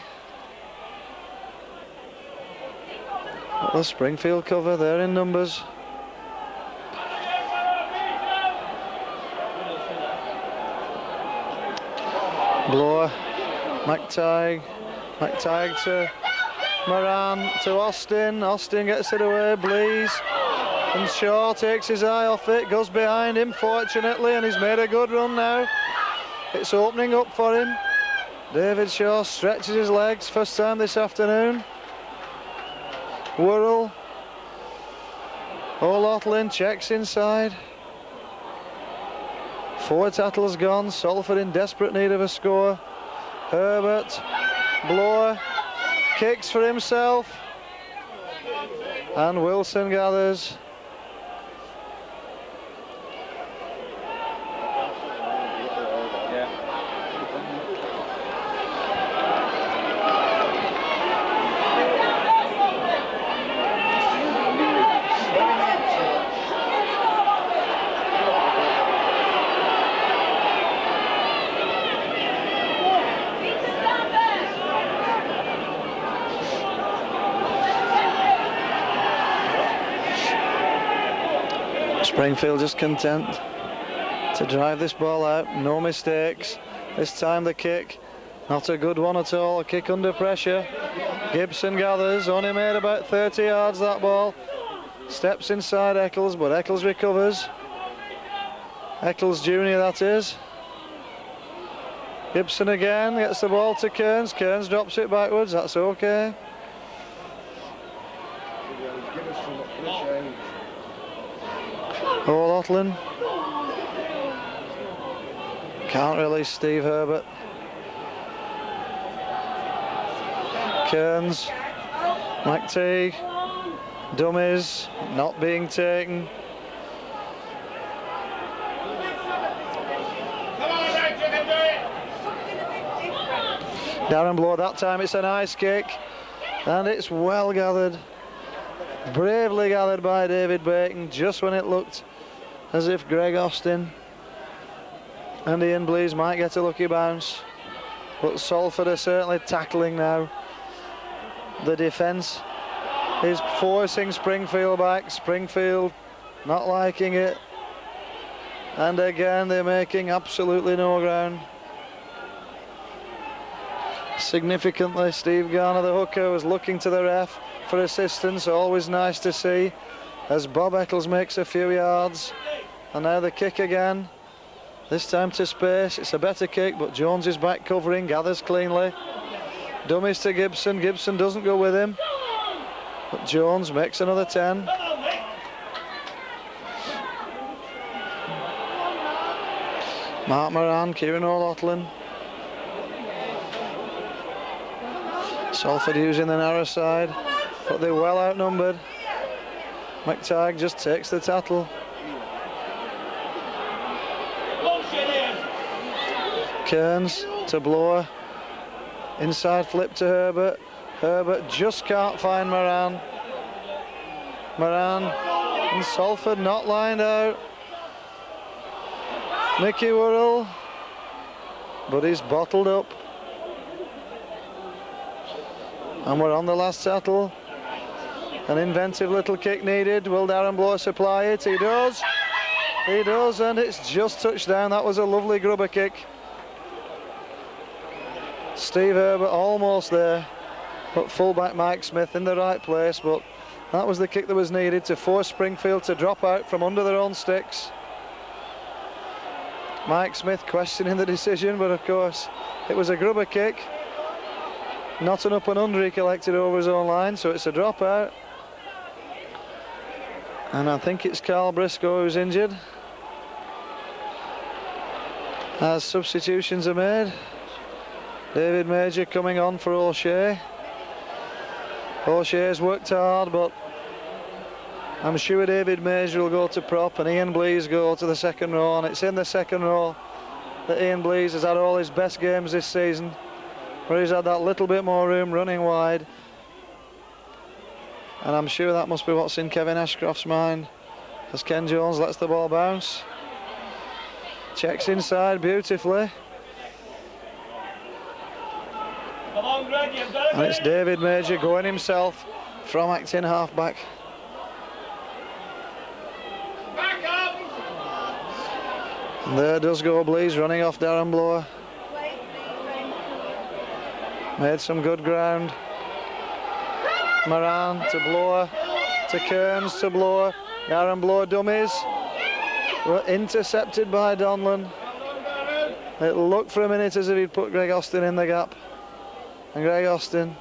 The Springfield cover, they're in numbers. Blower, McTighe to Moran, to Austin. Austin gets it away, Blease. And Shaw takes his eye off it, goes behind him fortunately, and he's made a good run now. It's opening up for him. David Shaw stretches his legs, first time this afternoon. Worrell. O'Loughlin checks inside. 4 tackles gone, Salford in desperate need of a score. Herbert, Blower, kicks for himself. And Wilson gathers. Springfield just content to drive this ball out, no mistakes. This time the kick, not a good one at all, a kick under pressure. Gibson gathers, only made about 30 yards that ball. Steps inside Eccles, but Eccles recovers. Eccles Jr. that is. Gibson again, gets the ball to Kearns, Kearns drops it backwards, that's okay. O'Loughlin can't release Steve Herbert. Kearns, McTighe, dummies, not being taken. Darren Blower, that time it's a nice kick, and it's well gathered, bravely gathered by David Bacon, just when it looked as if Greg Austin and Ian Blease might get a lucky bounce. But Salford are certainly tackling now. The defence is forcing Springfield back. Springfield not liking it. And again, they're making absolutely no ground. Significantly, Steve Garner, the hooker, was looking to the ref for assistance. Always nice to see as Bob Eccles makes a few yards. And now the kick again, this time to space. It's a better kick, but Jones is back covering, gathers cleanly. Dummies to Gibson, Gibson doesn't go with him, but Jones makes another 10. Mark Moran, Kieran O'Loughlin. Salford using the narrow side, but they're well outnumbered. McTighe just takes the tattle. Kearns to Blower. Inside flip to Herbert. Herbert just can't find Moran. Moran and Salford not lined out. Mickey Worrell, but he's bottled up. And we're on the last tattle. An inventive little kick needed. Will Darren Blower supply it? He does. He does, and it's just touched down. That was a lovely grubber kick. Steve Herbert almost there, but fullback Mike Smith in the right place, but that was the kick that was needed to force Springfield to drop out from under their own sticks. Mike Smith questioning the decision, but of course it was a grubber kick. Not an up and under he collected over his own line, so it's a dropout. And I think it's Carl Briscoe who's injured, as substitutions are made. David Major coming on for O'Shea. O'Shea's worked hard, but I'm sure David Major will go to prop and Ian Blease go to the second row, and it's in the second row that Ian Blease has had all his best games this season, where he's had that little bit more room running wide. And I'm sure that must be what's in Kevin Ashcroft's mind, as Ken Jones lets the ball bounce. Checks inside beautifully. And it's David Major going himself from acting half-back. And there does go Blease running off Darren Blower. Made some good ground. Moran to Blower, to Kearns to Blower. Darren Blower dummies. Were intercepted by Donlan. It looked for a minute as if he'd put Greg Austin in the gap. And Greg Austin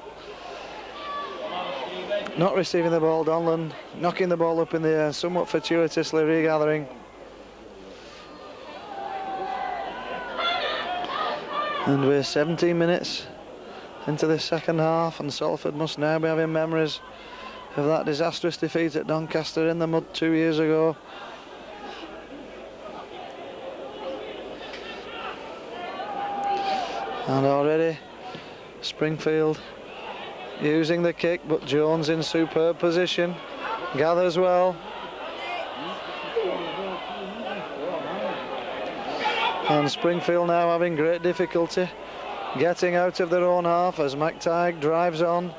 not receiving the ball. Donlan knocking the ball up in the air, somewhat fortuitously regathering. And we're 17 minutes into this second half, and Salford must now be having memories of that disastrous defeat at Doncaster in the mud 2 years ago. And already Springfield using the kick, but Jones in superb position, gathers well. And Springfield now having great difficulty getting out of their own half as McTighe drives on.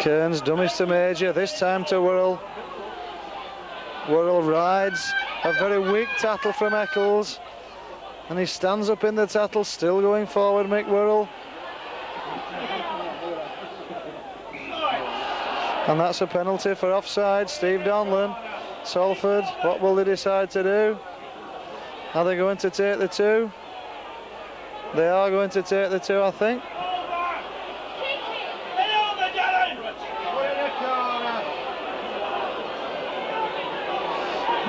Kearns dummies to Major, this time to Worrell. Worrell rides a very weak tattle from Eccles, and he stands up in the tattle, still going forward, Mick Worrell. And that's a penalty for offside. Steve Donlan. Salford, what will they decide to do? Are they going to take the two? They are going to take the two, I think.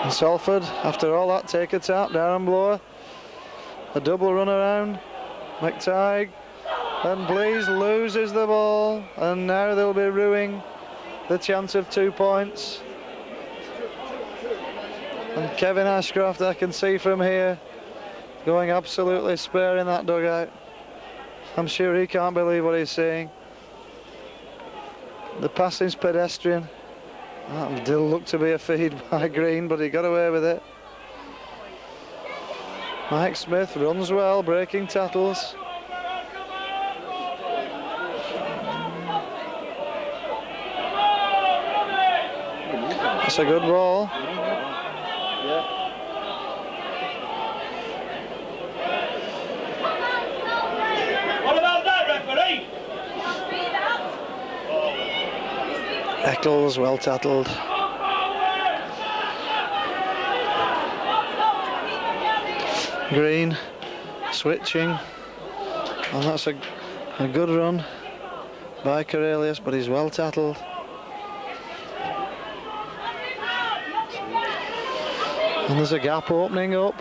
And Salford, after all that, take a tap. Darren Blower, a double run around. McTighe and Blease loses the ball, and now they'll be ruining the chance of 2 points. And Kevin Ashcroft, I can see from here, going absolutely spare in that dugout. I'm sure he can't believe what he's seeing. The passing's pedestrian. That did look to be a feed by Green, but he got away with it. Mike Smith runs well, breaking tackles. That's a good ball. What about that, referee? Eccles well tattled. Green switching, and that's a good run by Corelius, but he's well tattled. And there's a gap opening up.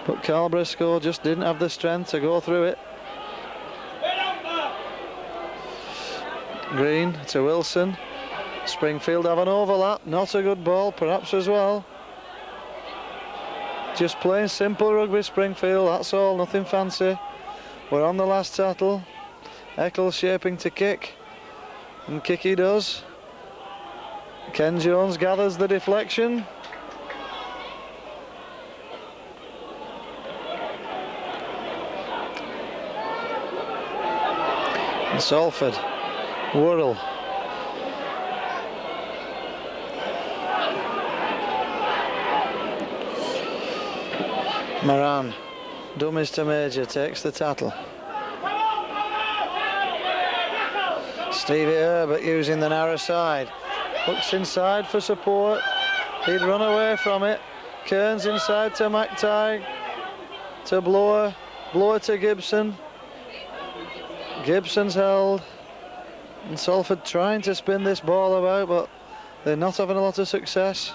But Carl Briscoe just didn't have the strength to go through it. Green to Wilson. Springfield have an overlap. Not a good ball, perhaps as well. Just playing simple rugby, Springfield, that's all, nothing fancy. We're on the last tattle. Eccles shaping to kick. And kick he does. Ken Jones gathers the deflection. And Salford, Worrell. Moran, dummies to Major, takes the tattle. Stevie Herbert using the narrow side. Looks inside for support. He'd run away from it. Kearns inside to McTighe. To Blower. Blower to Gibson. Gibson's held. And Salford trying to spin this ball about, but they're not having a lot of success.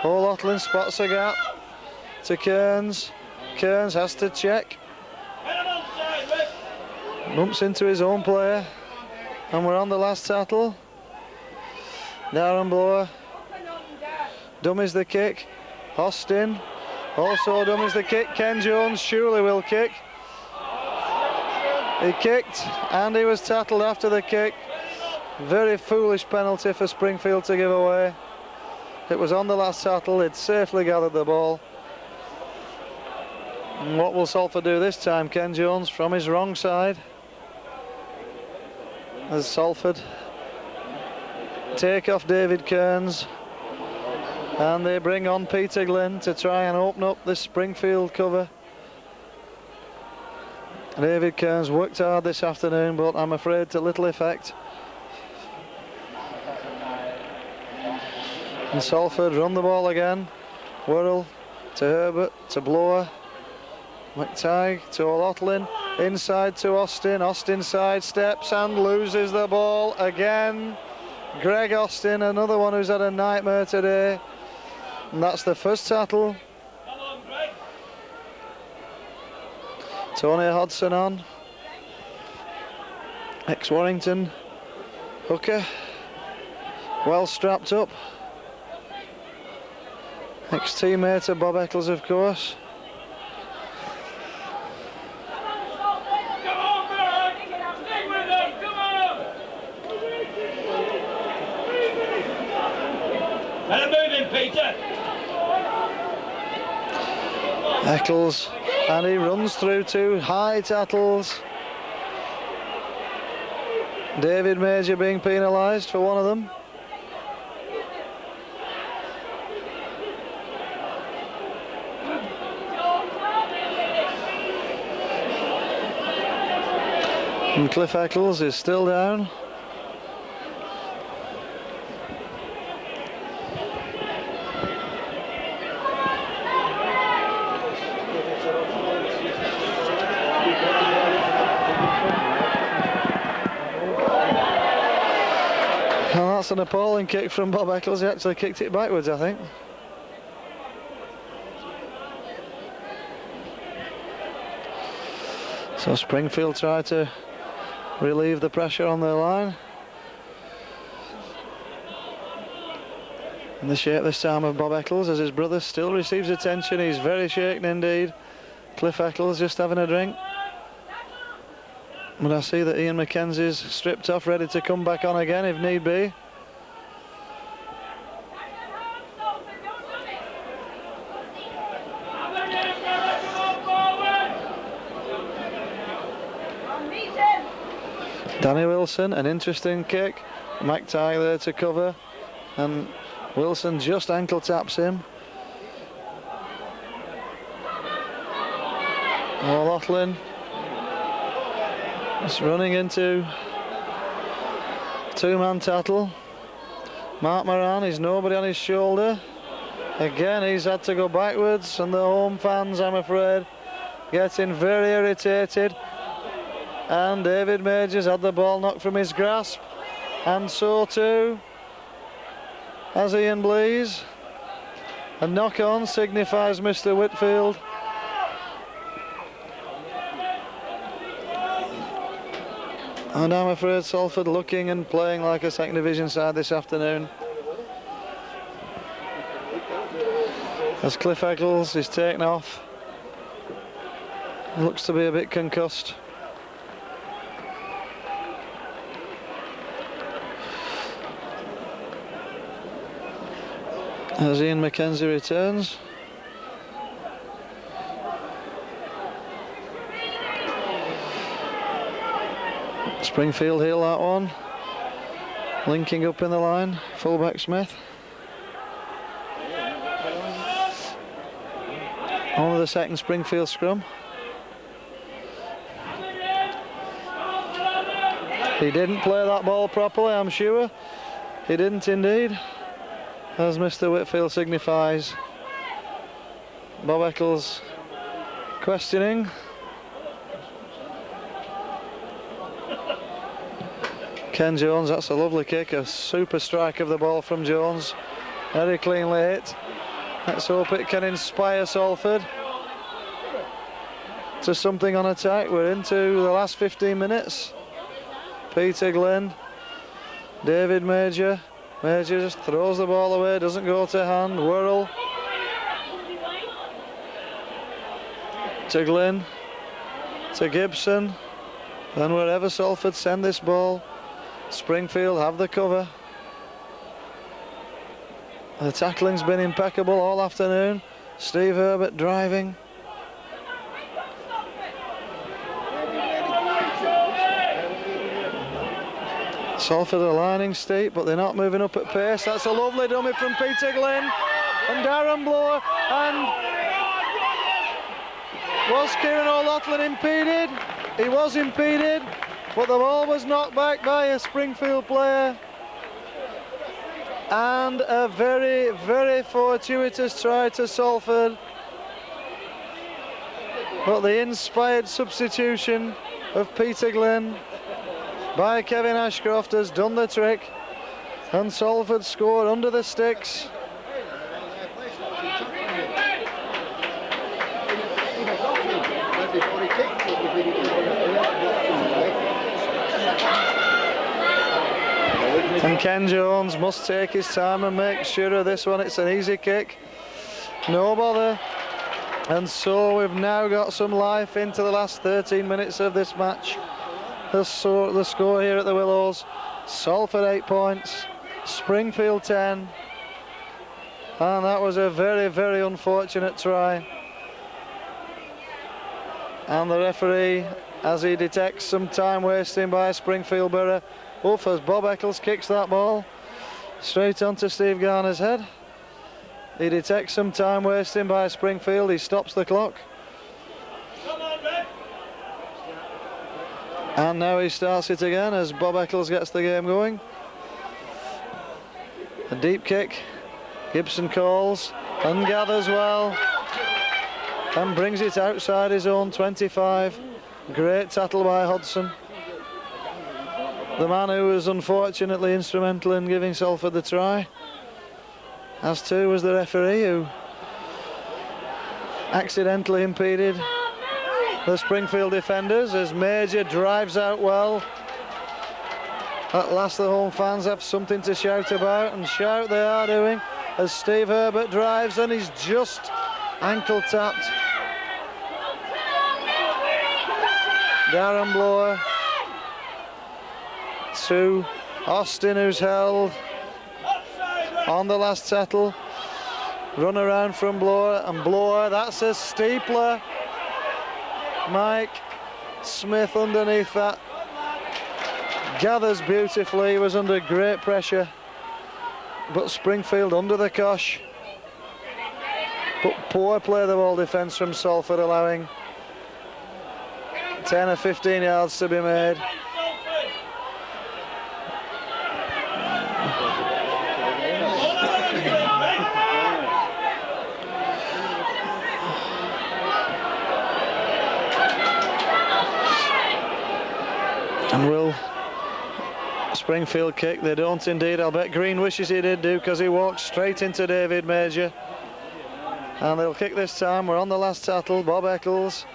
O'Loughlin spots a gap. To Kearns. Kearns has to check. Bumps into his own player. And we're on the last tattle. Darren Blower. Dummies the kick. Austin. Also dummies the kick. Ken Jones surely will kick. He kicked and he was tattled after the kick. Very foolish penalty for Springfield to give away. It was on the last tattle. They'd safely gathered the ball. And what will Salford do this time? Ken Jones from his wrong side. As Salford take off David Kearns. And they bring on Peter Glynn to try and open up this Springfield cover. David Kearns worked hard this afternoon, but I'm afraid to little effect. And Salford run the ball again. Worrell to Herbert, to Blower. McTighe to O'Loughlin. Inside to Austin. Austin side steps and loses the ball again. Greg Austin, another one who's had a nightmare today. And that's the first tattle. Tony Hodson on. Ex-Warrington hooker. Well strapped up. Ex-teammate of Bob Eccles, of course. Eccles, and he runs through two high tattles. David Major being penalised for one of them. And Cliff Eccles is still down. That's an appalling kick from Bob Eccles. He actually kicked it backwards, I think. So Springfield try to relieve the pressure on their line. In the shape this time of Bob Eccles, as his brother still receives attention. He's very shaken indeed. Cliff Eccles just having a drink. But I see that Ian Mackenzie's stripped off, ready to come back on again if need be. Danny Wilson, an interesting kick. McTighe there to cover, and Wilson just ankle taps him. O'Loughlin just running into two-man tattle. Mark Moran, he's nobody on his shoulder. Again, he's had to go backwards, and the home fans, I'm afraid, getting very irritated. And David Major's had the ball knocked from his grasp, and so too has Ian Blease. A knock-on signifies Mr. Whitfield. And I'm afraid Salford looking and playing like a second division side this afternoon. As Cliff Eccles is taken off. He looks to be a bit concussed. As Ian Mackenzie returns. Springfield heal that one. Linking up in the line, fullback Smith. On the second Springfield scrum. He didn't play that ball properly, I'm sure. He didn't indeed. As Mr. Whitfield signifies. Bob Eccles questioning. Ken Jones, that's a lovely kick, a super strike of the ball from Jones. Very cleanly hit. Let's hope it can inspire Salford to something on attack. We're into the last 15 minutes. Peter Glynn, David Major. Major just throws the ball away, doesn't go to hand. Whirl to Glynn, to Gibson. And wherever Salford send this ball, Springfield have the cover. The tackling's been impeccable all afternoon. Steve Herbert driving. Salford are lining steep, but they're not moving up at pace. That's a lovely dummy from Peter Glynn and Darren Bloor. And was Kieran O'Loughlin impeded? He was impeded, but the ball was knocked back by a Springfield player. And a very, very fortuitous try to Salford. But the inspired substitution of Peter Glynn by Kevin Ashcroft has done the trick, and Salford scored under the sticks. And Ken Jones must take his time and make sure of this one. It's an easy kick, no bother. And so we've now got some life into the last 13 minutes of this match. The score here at the Willows: Salford 8 points, Springfield 10. And that was a very, very unfortunate try. And the referee, as he detects some time wasting by Springfield Borough, as Bob Eccles kicks that ball straight onto Steve Garner's head. He detects some time wasting by Springfield. He stops the clock. And now he starts it again as Bob Eccles gets the game going. A deep kick. Gibson calls and gathers well and brings it outside his own 25. Great tackle by Hodson, the man who was unfortunately instrumental in giving Salford the try, as too was the referee, who accidentally impeded the Springfield defenders as Major drives out well. At last the home fans have something to shout about, and shout they are doing, as Steve Herbert drives and he's just ankle tapped. Darren Bloor to Austin, who's held on the last settle. Run around from Bloor, and Bloor, that's a steepler. Mike Smith underneath that. Gathers beautifully, was under great pressure. But Springfield under the cosh. But poor play the ball defence from Salford, allowing 10 or 15 yards to be made. And will Springfield kick? They don't indeed. I'll bet Green wishes he did do, because he walked straight into David Major. And they'll kick this time. We're on the last tattle. Bob Eccles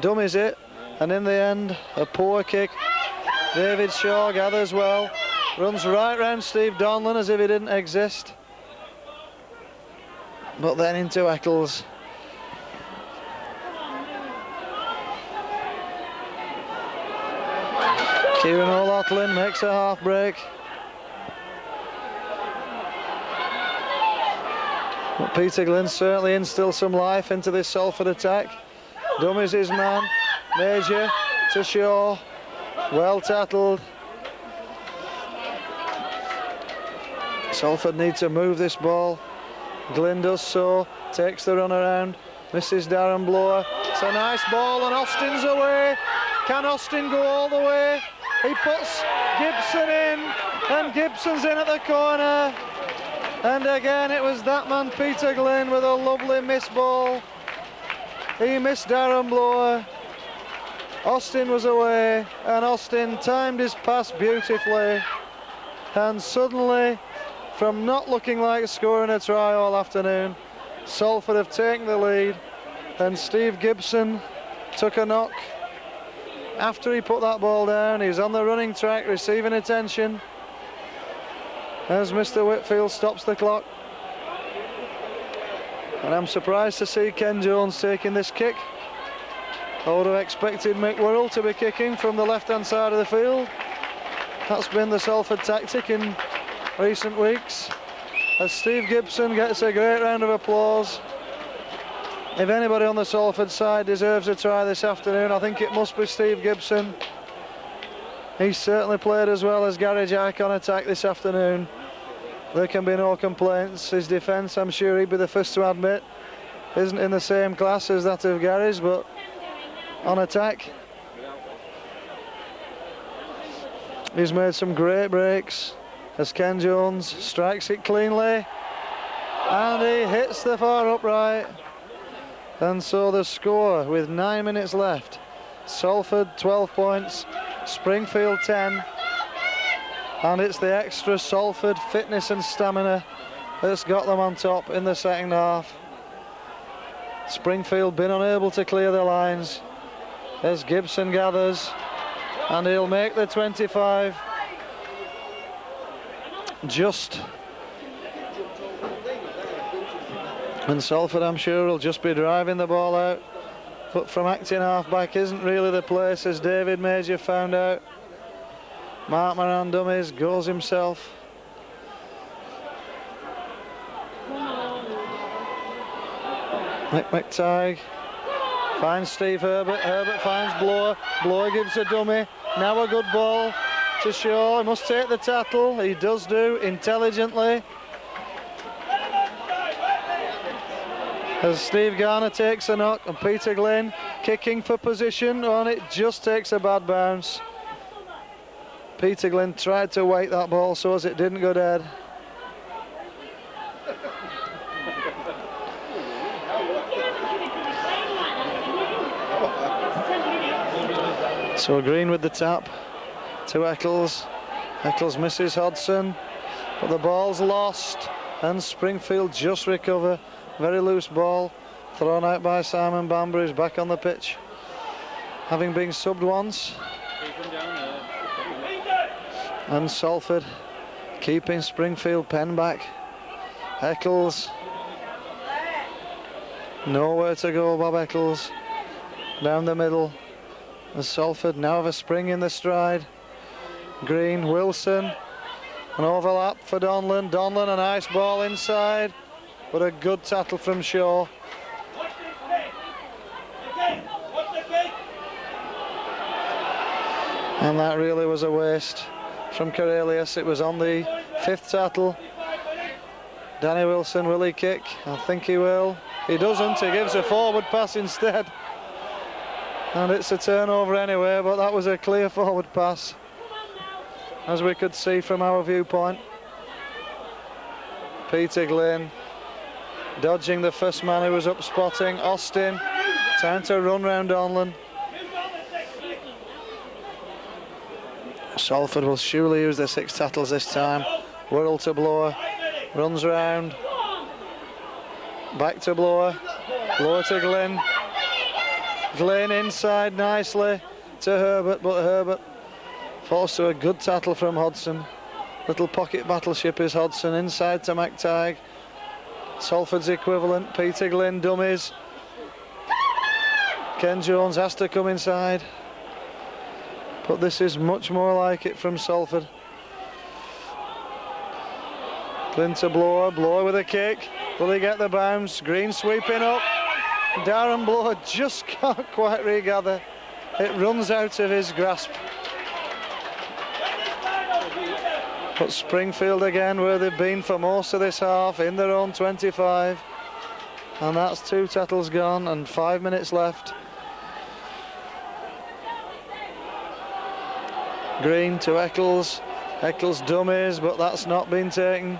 dummies it, and in the end, a poor kick. David Shaw gathers well, runs right round Steve Donlan as if he didn't exist. But then into Eccles. Kieran O'Loughlin makes a half break. But Peter Glynn certainly instills some life into this Salford attack. Dummies his man, Major to Shaw, well tattled. Salford need to move this ball. Glynn does so, takes the run around, misses Darren Blower. It's a nice ball and Austin's away. Can Austin go all the way? He puts Gibson in, and Gibson's in at the corner. And again it was that man Peter Glynn with a lovely miss ball. He missed Darren Blower. Austin was away, and Austin timed his pass beautifully. And suddenly, from not looking like scoring a try all afternoon, Salford have taken the lead, and Steve Gibson took a knock. After he put that ball down, he's on the running track, receiving attention, as Mr. Whitfield stops the clock. And I'm surprised to see Ken Jones taking this kick. I would have expected Mick Worrell to be kicking from the left-hand side of the field. That's been the Salford tactic in recent weeks. As Steve Gibson gets a great round of applause. If anybody on the Salford side deserves a try this afternoon, I think it must be Steve Gibson. He's certainly played as well as Gary Jack on attack this afternoon. There can be no complaints. His defence, I'm sure he'd be the first to admit, isn't in the same class as that of Gary's, but on attack, he's made some great breaks as Ken Jones strikes it cleanly, and he hits the far upright. And so the score with 9 minutes left, Salford 12 points, Springfield 10. And it's the extra Salford fitness and stamina that's got them on top in the second half. Springfield been unable to clear the lines as Gibson gathers, and he'll make the 25. Just. And Salford, I'm sure, will just be driving the ball out. But from acting half-back isn't really the place, as David Major found out. Mark Moran dummies, goes himself. Mick McTighe finds Steve Herbert. Herbert finds Blower. Blower gives a dummy. Now a good ball to Shaw. He must take the tattle. He does do, intelligently. As Steve Garner takes a knock, and Peter Glynn kicking for position, and it just takes a bad bounce. Peter Glynn tried to weight that ball so as it didn't go dead. So Green with the tap to Eccles. Eccles misses Hodson, but the ball's lost, and Springfield just recover. Very loose ball thrown out by Simon Bamber, who's back on the pitch, having been subbed once. And Salford keeping Springfield pen back. Eccles, nowhere to go. Bob Eccles down the middle, and Salford now have a spring in the stride. Green, Wilson, an overlap for Donlan. Donlan, a nice ball inside, but a good tattle from Shaw. And that really was a waste from Karelius. It was on the fifth tattle. Danny Wilson, will he kick? I think he will. He doesn't, he gives a forward pass instead. And it's a turnover anyway, but that was a clear forward pass, as we could see from our viewpoint. Peter Glynn dodging the first man who was up spotting. Austin, time to run round Donlan. Salford will surely use their 6 tattles this time. Worrell to Blower, runs round. Back to Blower. Blower to Glynn. Glynn inside nicely to Herbert, but Herbert falls to a good tackle from Hodson. Little pocket battleship is Hodson. Inside to McTighe. Salford's equivalent, Peter Glynn, dummies. Ken Jones has to come inside. But this is much more like it from Salford. Glynn to Blower. Blower with a kick. Will he get the bounce? Green sweeping up. Darren Blower just can't quite regather. It runs out of his grasp. But Springfield again, where they've been for most of this half, in their own 25. And that's 2 tackles gone and 5 minutes left. Green to Eccles. Eccles dummies, but that's not been taken.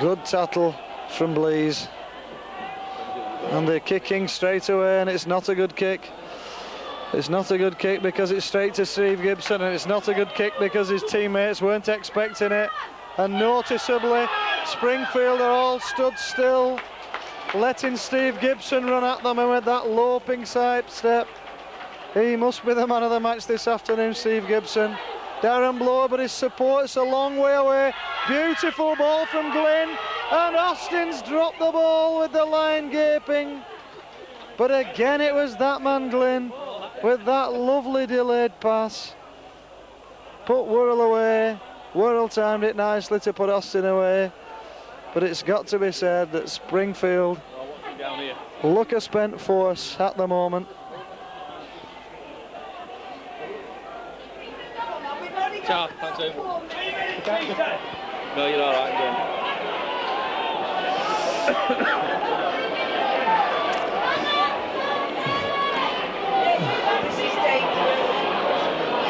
Good tackle from Blease. And they're kicking straight away, and it's not a good kick. It's not a good kick because it's straight to Steve Gibson, and it's not a good kick because his teammates weren't expecting it. And noticeably, Springfield are all stood still, letting Steve Gibson run at them, and with that loping side step, he must be the man of the match this afternoon, Steve Gibson. Darren Blower, but his support's a long way away. Beautiful ball from Glynn, and Austin's dropped the ball with the line gaping. But again, it was that man Glynn with that lovely delayed pass. Put Worrell away. Worrell timed it nicely to put Austin away. But it's got to be said that Springfield look a spent force at the moment. Ciao, thanks. No, you're all right.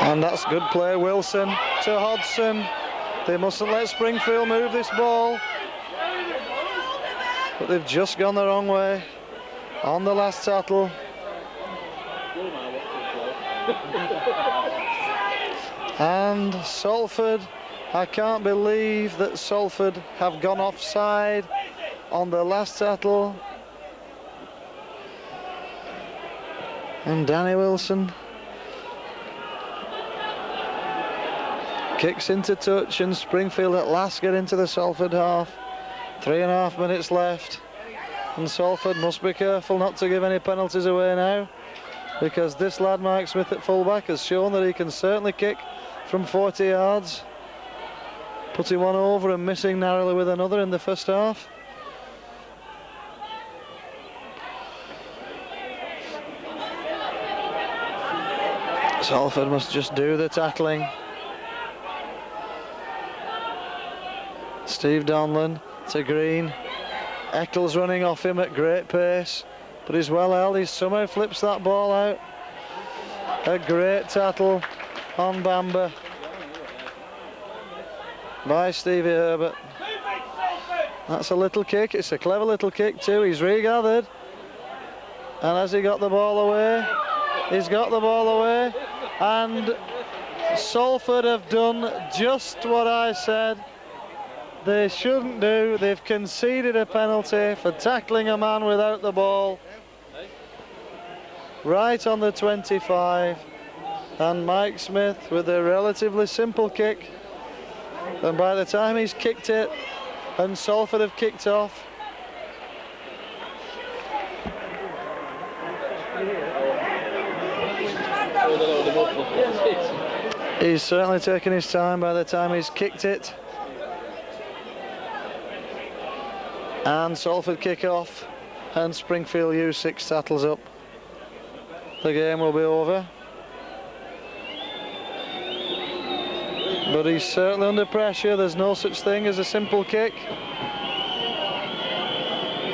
And that's good play. Wilson to Hodson. They mustn't let Springfield move this ball. But they've just gone the wrong way on the last tackle. And Salford, I can't believe that Salford have gone offside on the last tackle. And Danny Wilson kicks into touch, and Springfield at last get into the Salford half. 3.5 minutes left, and Salford must be careful not to give any penalties away now, because this lad Mike Smith at fullback has shown that he can certainly kick from 40 yards, putting one over and missing narrowly with another in the first half. Salford must just do the tackling. Steve Donlan to Green. Eccles running off him at great pace, but he's well held. He somehow flips that ball out. A great tackle on Bamba by Stevie Herbert. That's a little kick. It's a clever little kick too. He's regathered, and has he got the ball away? He's got the ball away, and Salford have done just what I said they shouldn't do. They've conceded a penalty for tackling a man without the ball right on the 25, and Mike Smith with a relatively simple kick, and by the time he's kicked it and Salford have kicked off, he's certainly taken his time by the time he's kicked it. And Salford kick off, and Springfield use 6 tackles up. The game will be over. But he's certainly under pressure. There's no such thing as a simple kick.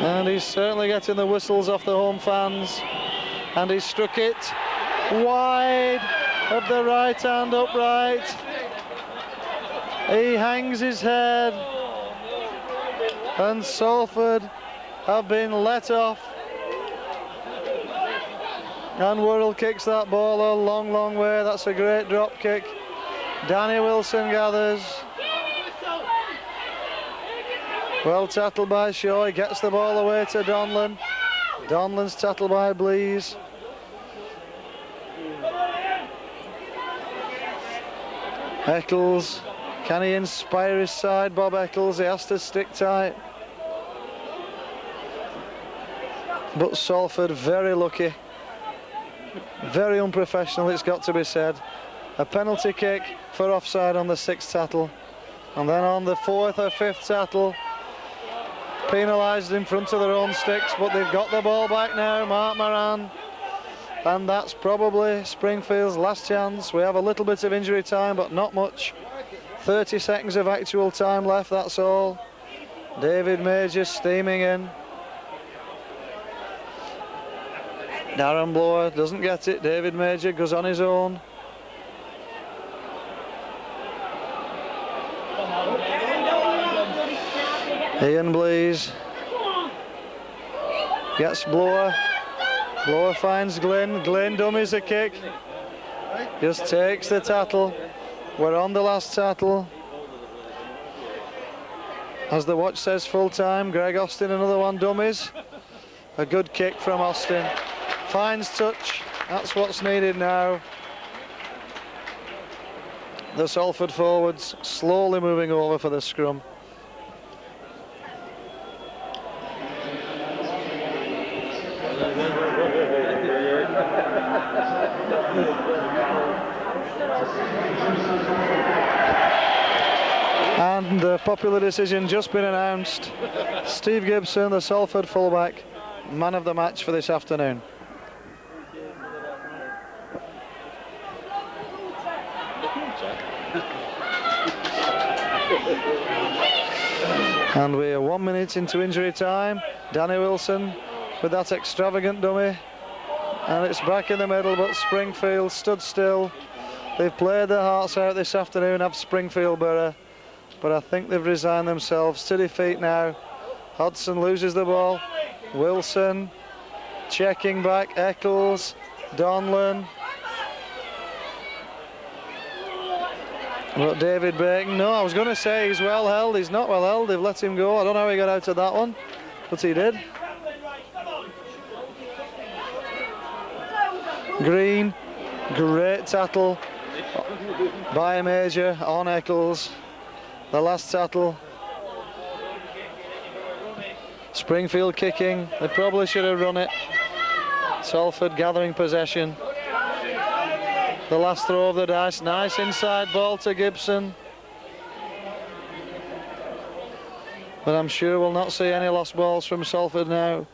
And he's certainly getting the whistles off the home fans. And he's struck it wide of the right hand upright. He hangs his head. And Salford have been let off. And Worrell kicks that ball a long, long way. That's a great drop kick. Danny Wilson gathers. Well tackled by Shaw, he gets the ball away to Donlan. Donlan's tackled by Blease. Eccles, can he inspire his side? Bob Eccles, he has to stick tight. But Salford very lucky, very unprofessional, it's got to be said. A penalty kick for offside on the 6th tackle, and then on the 4th or 5th tackle, penalised in front of their own sticks, but they've got the ball back now, Mark Moran, and that's probably Springfield's last chance. We have a little bit of injury time, but not much. 30 seconds of actual time left, that's all. David Major steaming in. Darren Blower doesn't get it, David Major goes on his own. Ian Blease gets Blower. Blower finds Glynn. Glynn dummies a kick. Just takes the tackle. We're on the last tackle. As the watch says full time, Greg Austin another one dummies. A good kick from Austin. Finds touch. That's what's needed now. The Salford forwards slowly moving over for the scrum. And the popular decision just been announced. Steve Gibson, the Salford fullback, man of the match for this afternoon. And we're 1 minute into injury time. Danny Wilson with that extravagant dummy, and it's back in the middle, but Springfield stood still. They've played their hearts out this afternoon, have Springfield Borough, but I think they've resigned themselves to defeat now. Hodson loses the ball. Wilson checking back. Eccles, Donlan. But David Bacon, no, I was going to say he's well held. He's not well held. They've let him go. I don't know how he got out of that one, but he did. Green, great tackle by Major on Eccles. The last tackle. Springfield kicking. They probably should have run it. Salford gathering possession. The last throw of the dice. Nice inside ball to Gibson. But I'm sure we'll not see any lost balls from Salford now.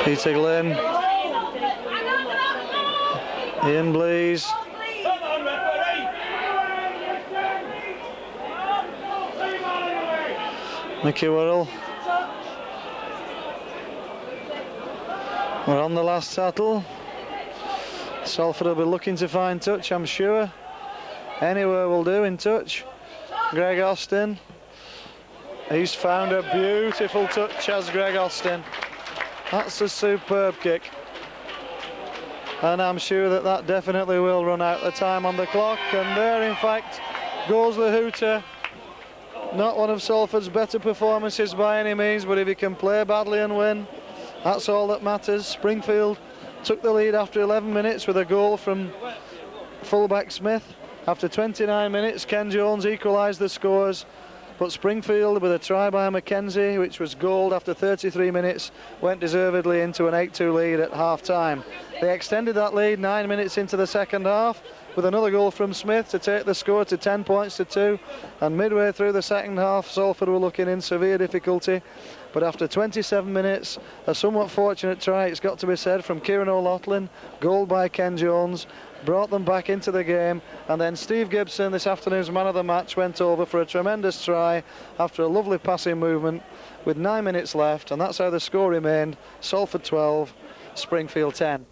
Peter Glynn, Ian Blease, Mickey Worrell. We're on the last tackle. Salford will be looking to find touch, I'm sure. Anywhere will do in touch. Greg Austin. He's found a beautiful touch, has Greg Austin. That's a superb kick. And I'm sure that that definitely will run out the time on the clock. And there, in fact, goes the hooter. Not one of Salford's better performances by any means, but if he can play badly and win, that's all that matters. Springfield took the lead after 11 minutes with a goal from fullback Smith. After 29 minutes, Ken Jones equalised the scores. But Springfield, with a try by Mackenzie, which was goaled after 33 minutes, went deservedly into an 8-2 lead at half-time. They extended that lead 9 minutes into the second half with another goal from Smith to take the score to 10 points to 2. And midway through the second half, Salford were looking in severe difficulty. But after 27 minutes, a somewhat fortunate try, it's got to be said, from Kieran O'Loughlin, goaled by Ken Jones, brought them back into the game. And then Steve Gibson, this afternoon's man of the match, went over for a tremendous try after a lovely passing movement with 9 minutes left, and that's how the score remained. Salford 12, Springfield 10.